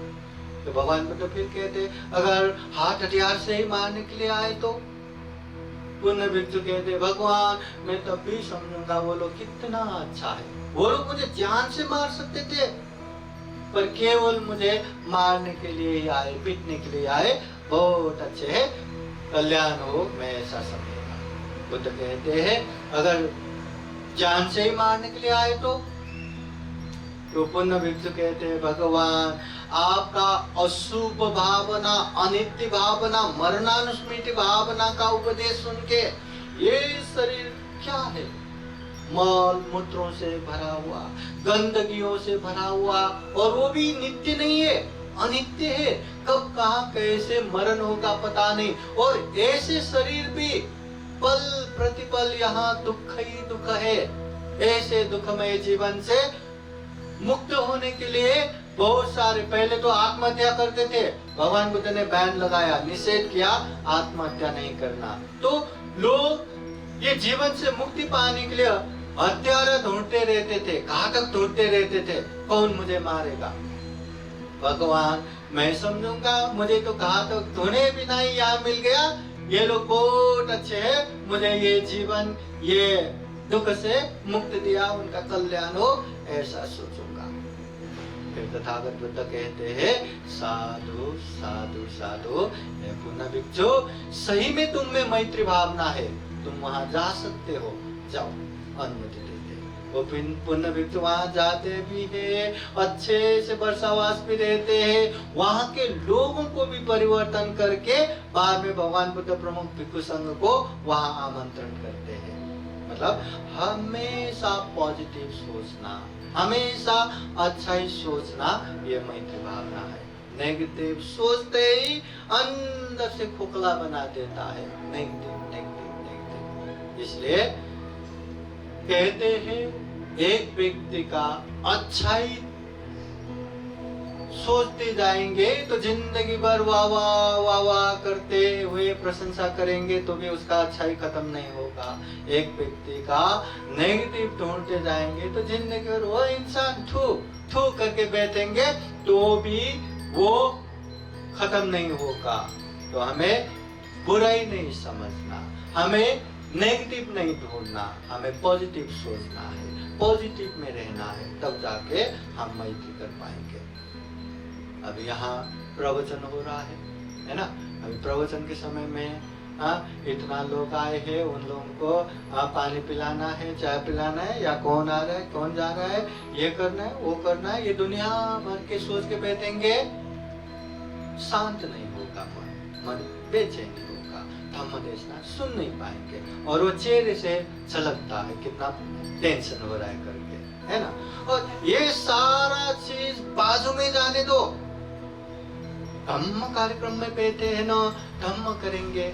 तो भगवान बुद्ध फिर कहते अगर हाथ हथियार से ही मारने के लिए आए तो पुण्य भिक्षु कहते भगवान मैं तब भी समझूंगा वो लोग कितना अच्छा है, वो लोग मुझे जान से मार सकते थे पर केवल मुझे मारने के लिए ही आए, पीटने के लिए आए, बहुत अच्छे है, कल्याण हो मैं ऐसा समझूंगा। बुद्ध कहते हैं अगर जान से ही मारने के लिए आए तो पुण्य भिक्षु कहते हैं भगवान आपका अशुभ भावना अनित्य भावना मरणानुस्मृति भावना का उपदेश सुन के ये शरीर क्या है, मल मूत्रों से भरा हुआ, गंदगियों से भरा हुआ और वो भी नित्य नहीं है, अनित्य है, कब कहाँ कैसे मरण होगा पता नहीं, और ऐसे शरीर भी पल प्रतिपल यहाँ दुख ही दुख है। ऐसे दुखमय जीवन से मुक्त होने के लिए बहुत सारे पहले तो आत्महत्या करते थे, भगवान बुद्ध ने बैन लगाया, निषेध किया आत्महत्या नहीं करना। तो लोग ये जीवन से मुक्ति पाने के लिए हत्यारा ढूंढते रहते थे, घातक ढूंढते रहते थे, कौन मुझे मारेगा। भगवान मैं समझूंगा मुझे तो घातक ढूंढे बिना ही यहाँ मिल गया, ये लोग बहुत अच्छे हैं, मुझे ये जीवन ये दुख से मुक्त दिया, उनका कल्याण हो ऐसा सोचूंगा। फिर तथागत बुद्ध कहते हैं साधु साधु साधु पुण्य भिक्षु सही में तुम में मैत्री भावना है, तुम वहां जा सकते हो, जाओ, अनुमति देते। वो पुण्य भिक्षु वहां जाते भी है, अच्छे से वर्षावास भी रहते हैं, वहां के लोगों को भी परिवर्तन करके बाद में भगवान बुद्ध प्रमुख भिक्षु संघ को वहां आमंत्रण करते हैं। मतलब हमेशा पॉजिटिव सोचना, हमेशा अच्छा ही सोचना, ये मैत्री भावना है। नेगेटिव सोचते ही अंदर से खोखला बना देता है, नेगेटिव नेगेटिव नेगेटिव। इसलिए कहते हैं एक व्यक्ति का अच्छा ही सोचते जाएंगे तो जिंदगी भर वाह वाह वाह वाह करते हुए प्रशंसा करेंगे तो भी उसका अच्छाई खत्म नहीं होगा। एक व्यक्ति का नेगेटिव ढूंढते जाएंगे तो जिंदगी भर वो इंसान थू थू करके बैठेंगे तो भी वो खत्म नहीं होगा। तो हमें बुराई नहीं समझना, हमें नेगेटिव नहीं ढूंढना, हमें पॉजिटिव सोचना है, पॉजिटिव में रहना है, तब जाके हम मैत्री कर पाएंगे। अभी यहाँ प्रवचन हो रहा है ना, अभी प्रवचन के समय में इतना लोग आए हैं, उन लोगों को पानी पिलाना है, चाय पिलाना है, या कौन आ रहा है कौन जा रहा है, ये करना है वो करना है, ये दुनिया भर के सोच के बैठेंगे शांत नहीं होगा, मन बेचैनी होगा, धम्म देशना सुन नहीं पाएंगे और वो चेहरे से झलकता है कितना टेंशन हो रहा है करके, है ना। और ये सारा चीज बाजू में जाने दो, धम्म कार्यक्रम में बैठे हैं ना, धम्म करेंगे।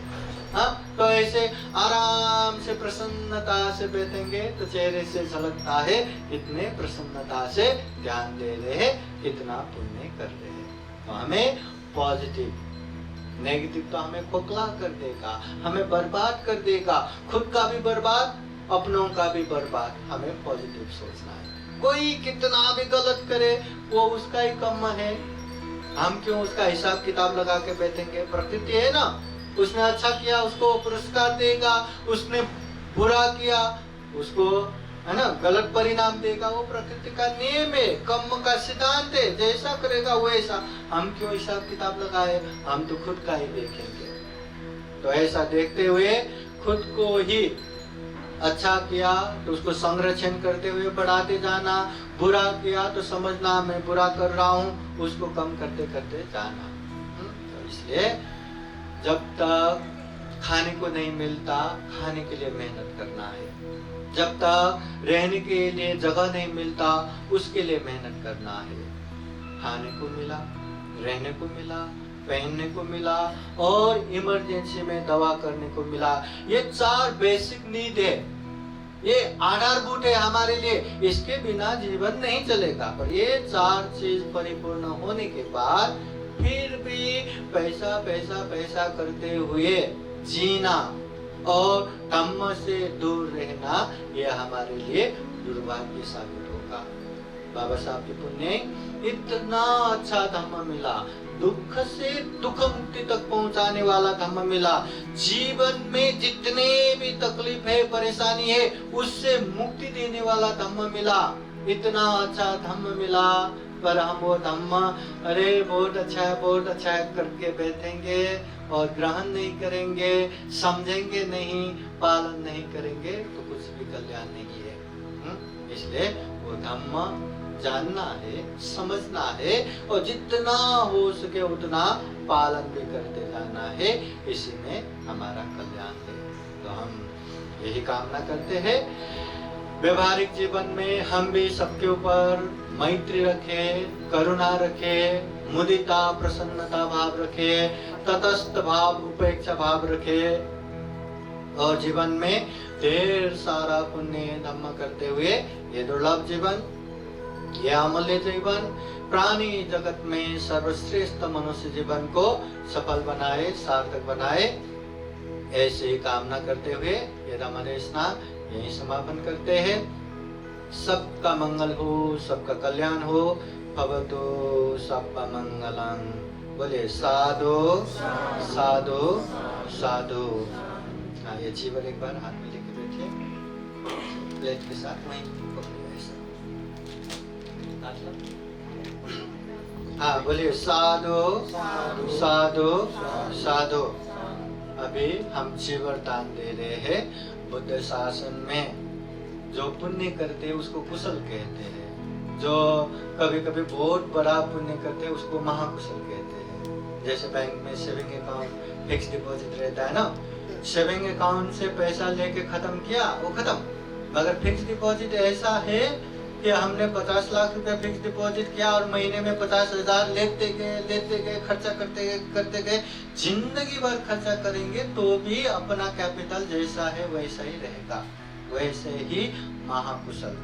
हाँ, तो ऐसे आराम से प्रसन्नता से बैठेंगे तो चेहरे से झलकता है कितने प्रसन्नता से ध्यान दे रहे हैं, कितना पुण्य कर रहे हैं। तो हमें पॉजिटिव, नेगेटिव तो हमें खोखला कर देगा, हमें बर्बाद कर देगा, खुद का भी बर्बाद, अपनों का भी बर्बाद। हमें पॉजिटिव सोचना है। कोई कितना भी गलत करे वो उसका ही कर्म है, हम क्यों उसका हिसाब किताब लगा के बैठेंगे। प्रकृति है ना, उसने अच्छा किया उसको पुरस्कार देगा, उसने बुरा किया उसको, है ना, गलत परिणाम देगा। वो प्रकृति का नियम है, कर्म का सिद्धांत है, जैसा करेगा वैसा। हम क्यों हिसाब किताब लगाए, हम तो खुद का ही देखेंगे। तो ऐसा देखते हुए खुद को ही अच्छा किया तो उसको संरक्षण करते हुए बढ़ाते जाना, बुरा किया तो समझना मैं बुरा कर रहा हूँ, उसको कम करते करते जाना। तो इसलिए जब तक खाने को नहीं मिलता, खाने के लिए मेहनत करना है। जब तक रहने के लिए जगह नहीं मिलता, उसके लिए मेहनत करना है। खाने को मिला, रहने को मिला, पहनने को मिला और इमरजेंसी में दवा करने को मिला। ये 4 बेसिक नीड है, ये आधारभूत है हमारे लिए। इसके बिना जीवन नहीं चलेगा। पर ये 4 चीज परिपूर्ण होने के बाद फिर भी पैसा पैसा पैसा करते हुए जीना और धम्म से दूर रहना, ये हमारे लिए दुर्भाग्य साबित होगा। बाबा साहब की पुण्य इतना अच्छा धम्म मिला, दुख से दुख मुक्ति तक पहुंचाने वाला धम्म मिला। जीवन में जितने भी तकलीफ है, परेशानी है, उससे मुक्ति देने वाला धम्म मिला। इतना अच्छा धम्म मिला, पर हम वो धम्म अरे बहुत अच्छा है करके बैठेंगे और ग्रहण नहीं करेंगे, समझेंगे नहीं, पालन नहीं करेंगे तो कुछ भी कल्याण नहीं है। इसलिए वो धम्म जानना है, समझना है और जितना हो सके उतना पालन भी करते जाना है। इसी में हमारा कल्याण है। तो हम यही कामना करते हैं व्यवहारिक जीवन में हम भी सबके ऊपर मैत्री रखे, करुणा रखे, मुदिता प्रसन्नता भाव रखे, तटस्थ भाव उपेक्षा भाव रखे और जीवन में ढेर सारा पुण्य धम्म करते हुए ये दुर्लभ जीवन, ये अमूल्य जीवन, प्राणी जगत में सर्वश्रेष्ठ मनुष्य जीवन को सफल बनाए, सार्थक बनाए। ऐसे ही कामना करते हुए ये धम्मदेशना यही समापन करते हैं। सबका मंगल हो, सबका कल्याण हो। भवतु सबका मंगलम। बोले साधु साधु साधु। हाँ, ये जीवन एक बार हाथ में लेके बैठे, प्लेट के साथ वहीं हाँ, बोलिए साधु साधु साधु। अभी हम जीवन दान दे रहे हैं। बुद्ध शासन में जो पुण्य करते हैं उसको कुशल कहते हैं। जो कभी कभी बहुत बड़ा पुण्य करते हैं उसको महाकुशल कहते हैं। जैसे बैंक में सेविंग अकाउंट फिक्स डिपॉजिट रहता है ना, सेविंग अकाउंट से पैसा लेके खत्म किया वो खत्म। मगर फिक्स डिपॉजिट ऐसा है कि हमने 50 लाख रुपए फिक्स डिपॉजिट किया और महीने में 50,000 लेते गए खर्चा करते गए, जिंदगी भर खर्चा करेंगे तो भी अपना कैपिटल जैसा है वैसा ही रहेगा। वैसे ही महाकुशल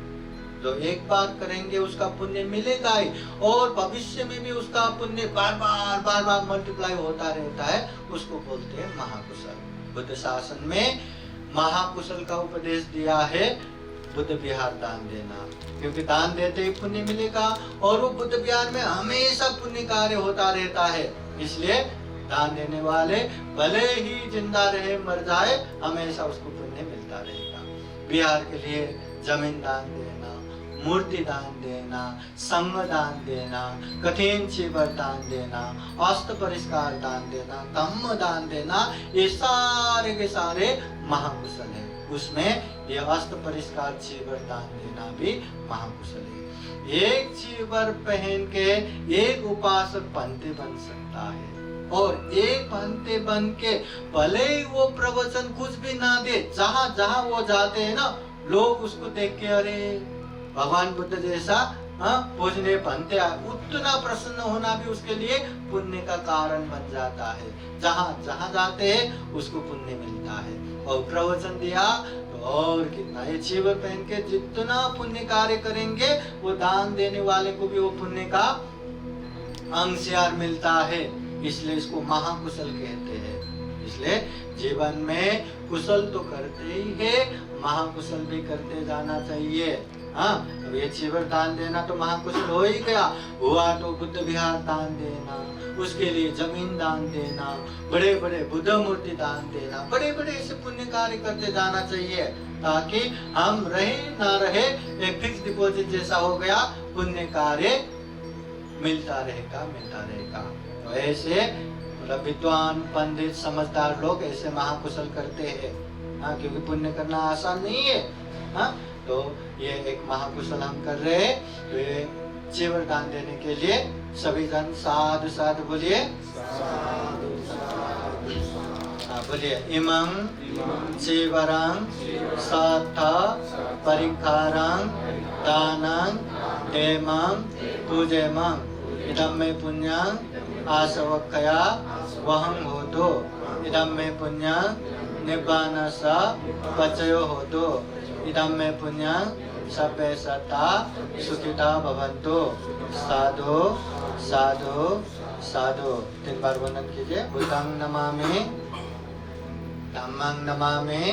जो एक बार करेंगे उसका पुण्य मिलेगा ही और भविष्य में भी उसका पुण्य बार बार मल्टीप्लाई होता रहता है, उसको बोलते हैं महाकुशल। बुद्ध शासन में महाकुशल का उपदेश दिया है बुद्ध विहार दान देना, क्योंकि दान देते ही पुण्य मिलेगा और वो बुद्ध विहार में हमेशा पुण्य कार्य होता रहता है। इसलिए दान देने वाले भले ही जिंदा रहे मर जाए, हमेशा उसको पुण्य मिलता रहेगा। विहार के लिए जमीन दान देना, मूर्ति दान देना, संग दान देना, कठिन चीवर दान देना, अस्त परिष्कार दान देना, धम्म दान देना, ये सारे के सारे महाकुशल है। उसमें ये अस्त परिष्कार चीवर दान देना भी महाकुशल है। एक चीवर पहन के एक उपासक पंते बन सकता है, और एक पंते बन के भले ही वो प्रवचन कुछ भी ना दे, जहां जहां वो जाते हैं ना, लोग उसको देख के अरे भगवान बुद्ध जैसा पूजने पंते आए, उतना प्रसन्न होना भी उसके लिए पुण्य का कारण बन जाता है। जहां जहां जाते हैं उसको पुण्य मिलता है। और प्रवचन दिया तो और कितना, ये चीवर पहन के जितना पुण्य कार्य करेंगे वो दान देने वाले को भी वो पुण्य का अंशयार मिलता है। इसलिए इसको महाकुशल कहते हैं। इसलिए जीवन में कुशल तो करते ही है, महाकुशल भी करते जाना चाहिए। हाँ, अब ये चीवर दान देना तो महाकुशल हो ही गया। हुआ तो बुद्ध विहार दान देना, उसके लिए जमीन दान देना, बड़े बड़े बुद्ध मूर्ति दान देना, बड़े बड़े ऐसे पुण्य कार्य करते जाना चाहिए, ताकि हम रहे ना रहे एक फिक्स डिपॉजिट जैसा हो गया, पुण्य कार्य मिलता रहेगा। तो ऐसे मतलब विद्वान पंडित समझदार लोग ऐसे महाकुशल करते हैं। हाँ, क्योंकि पुण्य करना आसान नहीं है। हाँ, तो ये एक महाकुशल हम कर रहे हैं। तो ये चीवर दान देने के लिए सभी जन साधु साधु बोलिए। बोलिए इमं चीवरं साथ परिखारं दानं देमं पूजेमं इदं मे पुण्यं आसवक्खया वहं होतु इदं मे पुण्यं निब्बानसा पचयो होतु इदं मे पुण्यं सभ्य सत्ता सुखिता भवन्तु। साधु साधु साधु 3 बार वर्णन कीजिए। बुद्धं नमामि, धम्मं नमामि,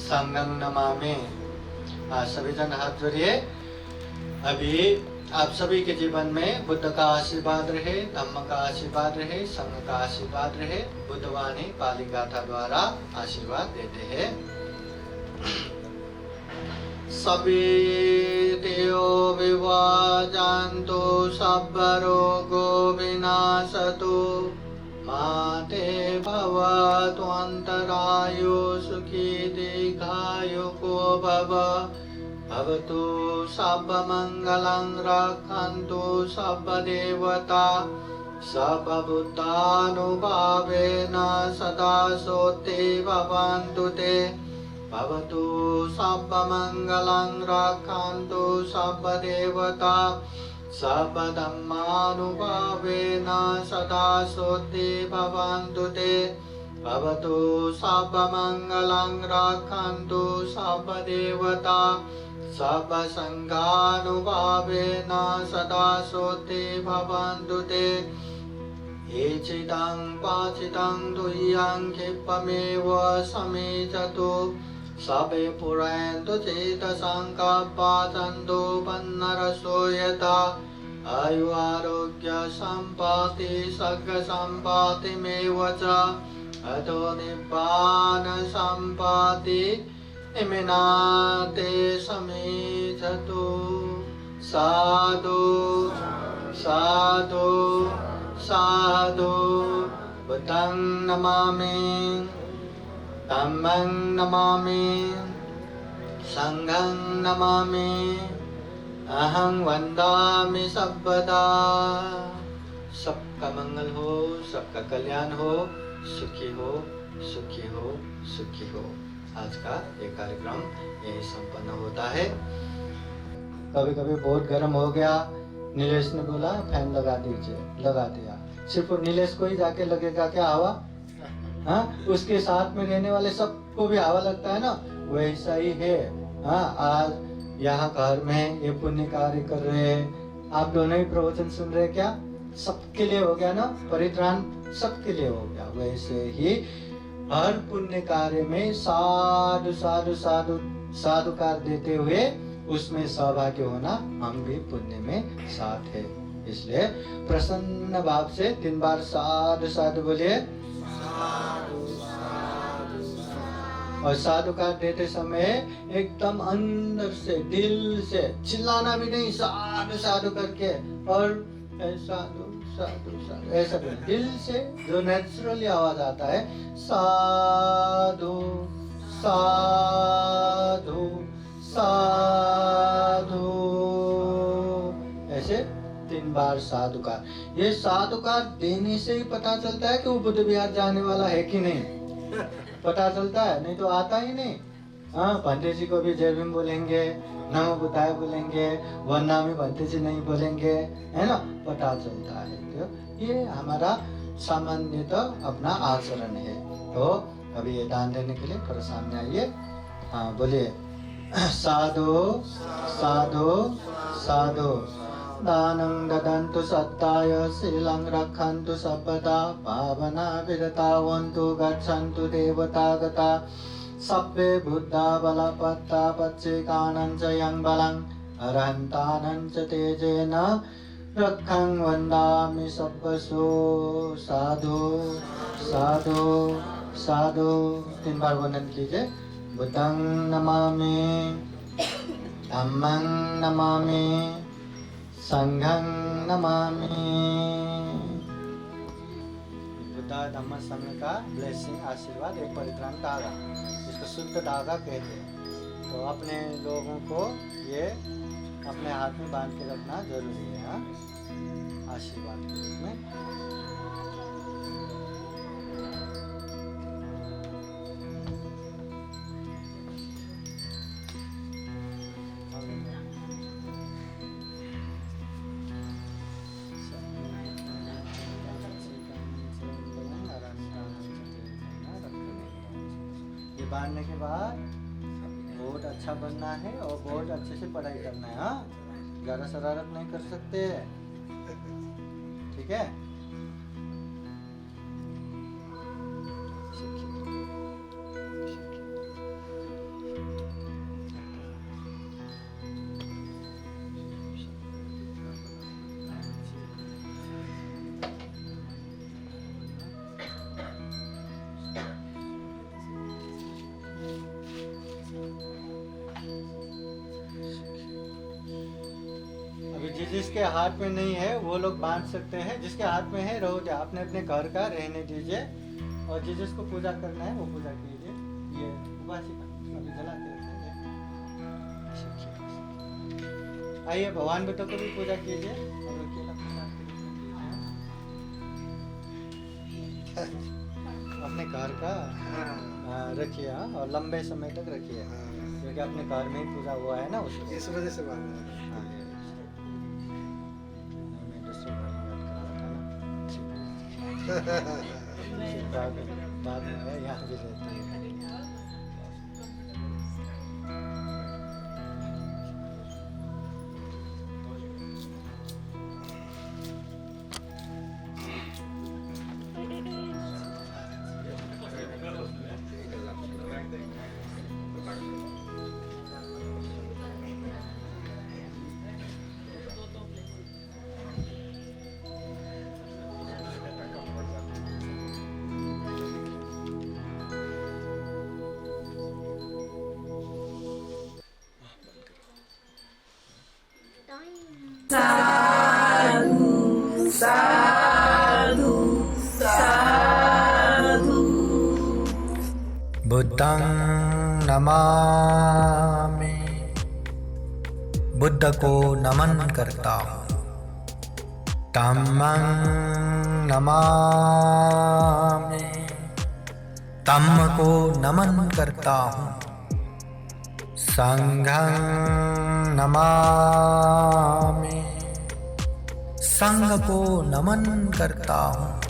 संघं नमामि। सभी जन हाथ जोड़िए। अभी आप सभी के जीवन में बुद्ध का आशीर्वाद रहे, धम्म का आशीर्वाद रहे, संघ का आशीर्वाद रहे। बुद्धवाणी पाली गाथा द्वारा आशीर्वाद देते हैं। सभी देव विवाजान्तो सब रोगो विनाशतो माते भवतु अन्तरायो सुखी दीर्घायुको भव भवतु सब मंगलं रक्षन्तु सब देवता सब बुद्धानुभावेन सदा सोते भवन्तु ते भवतु सब मंगलं रक्षन्तु सब देवता सब धम्मानुभावेन सदा सोते भवन्तु ते भवतु सब मंगलं रक्षन्तु सब देवता सब संघानुभावेन सदा सोते भवन्तु ते एचिदं पाचिदं तुह्यं क्षिप्तमेव समेचतु सबे पुरन्तु चेतसंकल्पाचन्दो पन्नरसो यथा आयु आरोग्य सम्पत्ति सर्ग सम्पत्तिमेव च अतो निब्बान सम्पत्ति निमिनाते समेचतु। साधु साधु साधु। बुद्धं नमामि, धम्मं नमामि, संघं नमामि, अहं वन्दामि सर्वदा। सबका मंगल हो, सबका कल्याण हो, सुखी हो सुखी हो सुखी हो। आज का ये कार्यक्रम यही संपन्न होता है। कभी कभी बहुत गर्म हो गया, नीलेश ने बोला फैन लगा दीजिए, लगा दिया। सिर्फ नीलेश को ही जाके लगेगा क्या हवा? हाँ, उसके साथ में रहने वाले सबको भी हवा लगता है ना, वैसा ही है। हाँ, आज यहाँ घर में ये पुण्य कार्य कर रहे हैं, आप दोनों ही प्रवचन सुन रहे, क्या सबके लिए हो गया ना? परित्राण सबके लिए हो गया। वैसे ही हर पुण्य कार्य में साधु साधु साधु साधुकार देते हुए उसमें सहभागी होना हम भी पुण्य में साथ है। इसलिए प्रसन्न भाव से 3 बार साधु साधु बोलिए। और साधुकार देते समय एकदम अंदर से, दिल से, चिल्लाना भी नहीं, साधु साधु करके, और साधु साधु साधु ऐसा भी नहीं, दिल से जो नेचुरली आवाज आता है, साधु साधु साधु, ऐसे 3 बार साधुकार। ये साधुकार देने से ही पता चलता है कि वो बुद्ध विहार जाने वाला है कि नहीं, पता चलता है, नहीं तो आता ही नहीं। हाँ, पंडित जी को भी जय भीम बोलेंगे, नमो बुद्धाय बोलेंगे, वरना में पंडित जी नहीं बोलेंगे, है ना, पता चलता है। तो ये हमारा सामान्यतः अपना आचरण है। तो अभी ये दान देने के लिए थोड़ा सामने आइए। हाँ, बोलिए साधु साधु साधु। दानं ददन्तु सत्ताय शीलं रक्षन्तु सर्वदा पावना विरतावन्तु गच्छन्तु देवतागता सब्बे बुद्धा बलपत्ता पच्चेकानं च यं बलं अरहन्तानं च तेजेन रक्षं वन्दामि सर्वसो। साधु साधु साधु 3 बार वंदन कीजिए। बुद्धं नमामि, धम्मं नमामि, संघं नमामि। बुद्ध धम्म संघ का ब्लेसिंग, आशीर्वाद, एक परित्राण धागा, इसको शुद्ध धागा कहते हैं। तो अपने लोगों को ये अपने हाथ में बांध के रखना जरूरी है। हाँ, आशीर्वाद के रूप में। बांधने के बाद बहुत अच्छा बनना है और बहुत अच्छे से पढ़ाई करना है। हाँ, ज़्यादा शरारत नहीं कर सकते, ठीक है। जिसके हाथ में नहीं है वो लोग बांध सकते हैं, जिसके हाथ में है रहो जा, अपने अपने घर का रहने दीजिए, और जिसको पूजा करना है वो पूजा कीजिए। ये उपासिका अभी जला के रखेंगे। आइए भगवान बुद्ध को भी पूजा कीजिए और अपने घर का रखिए और लंबे समय तक रखिए, क्योंकि अपने घर में ही पूजा हुआ है ना, इस वजह से बाद में यहाँ भी रहते हैं। साधु साधु साधु। बुद्धं नमामि, बुद्ध को नमन करता हूँ। धम्मं नमामि, धम्म को नमन करता हूँ। संघं नमामि, संघ को नमन करता हूँ।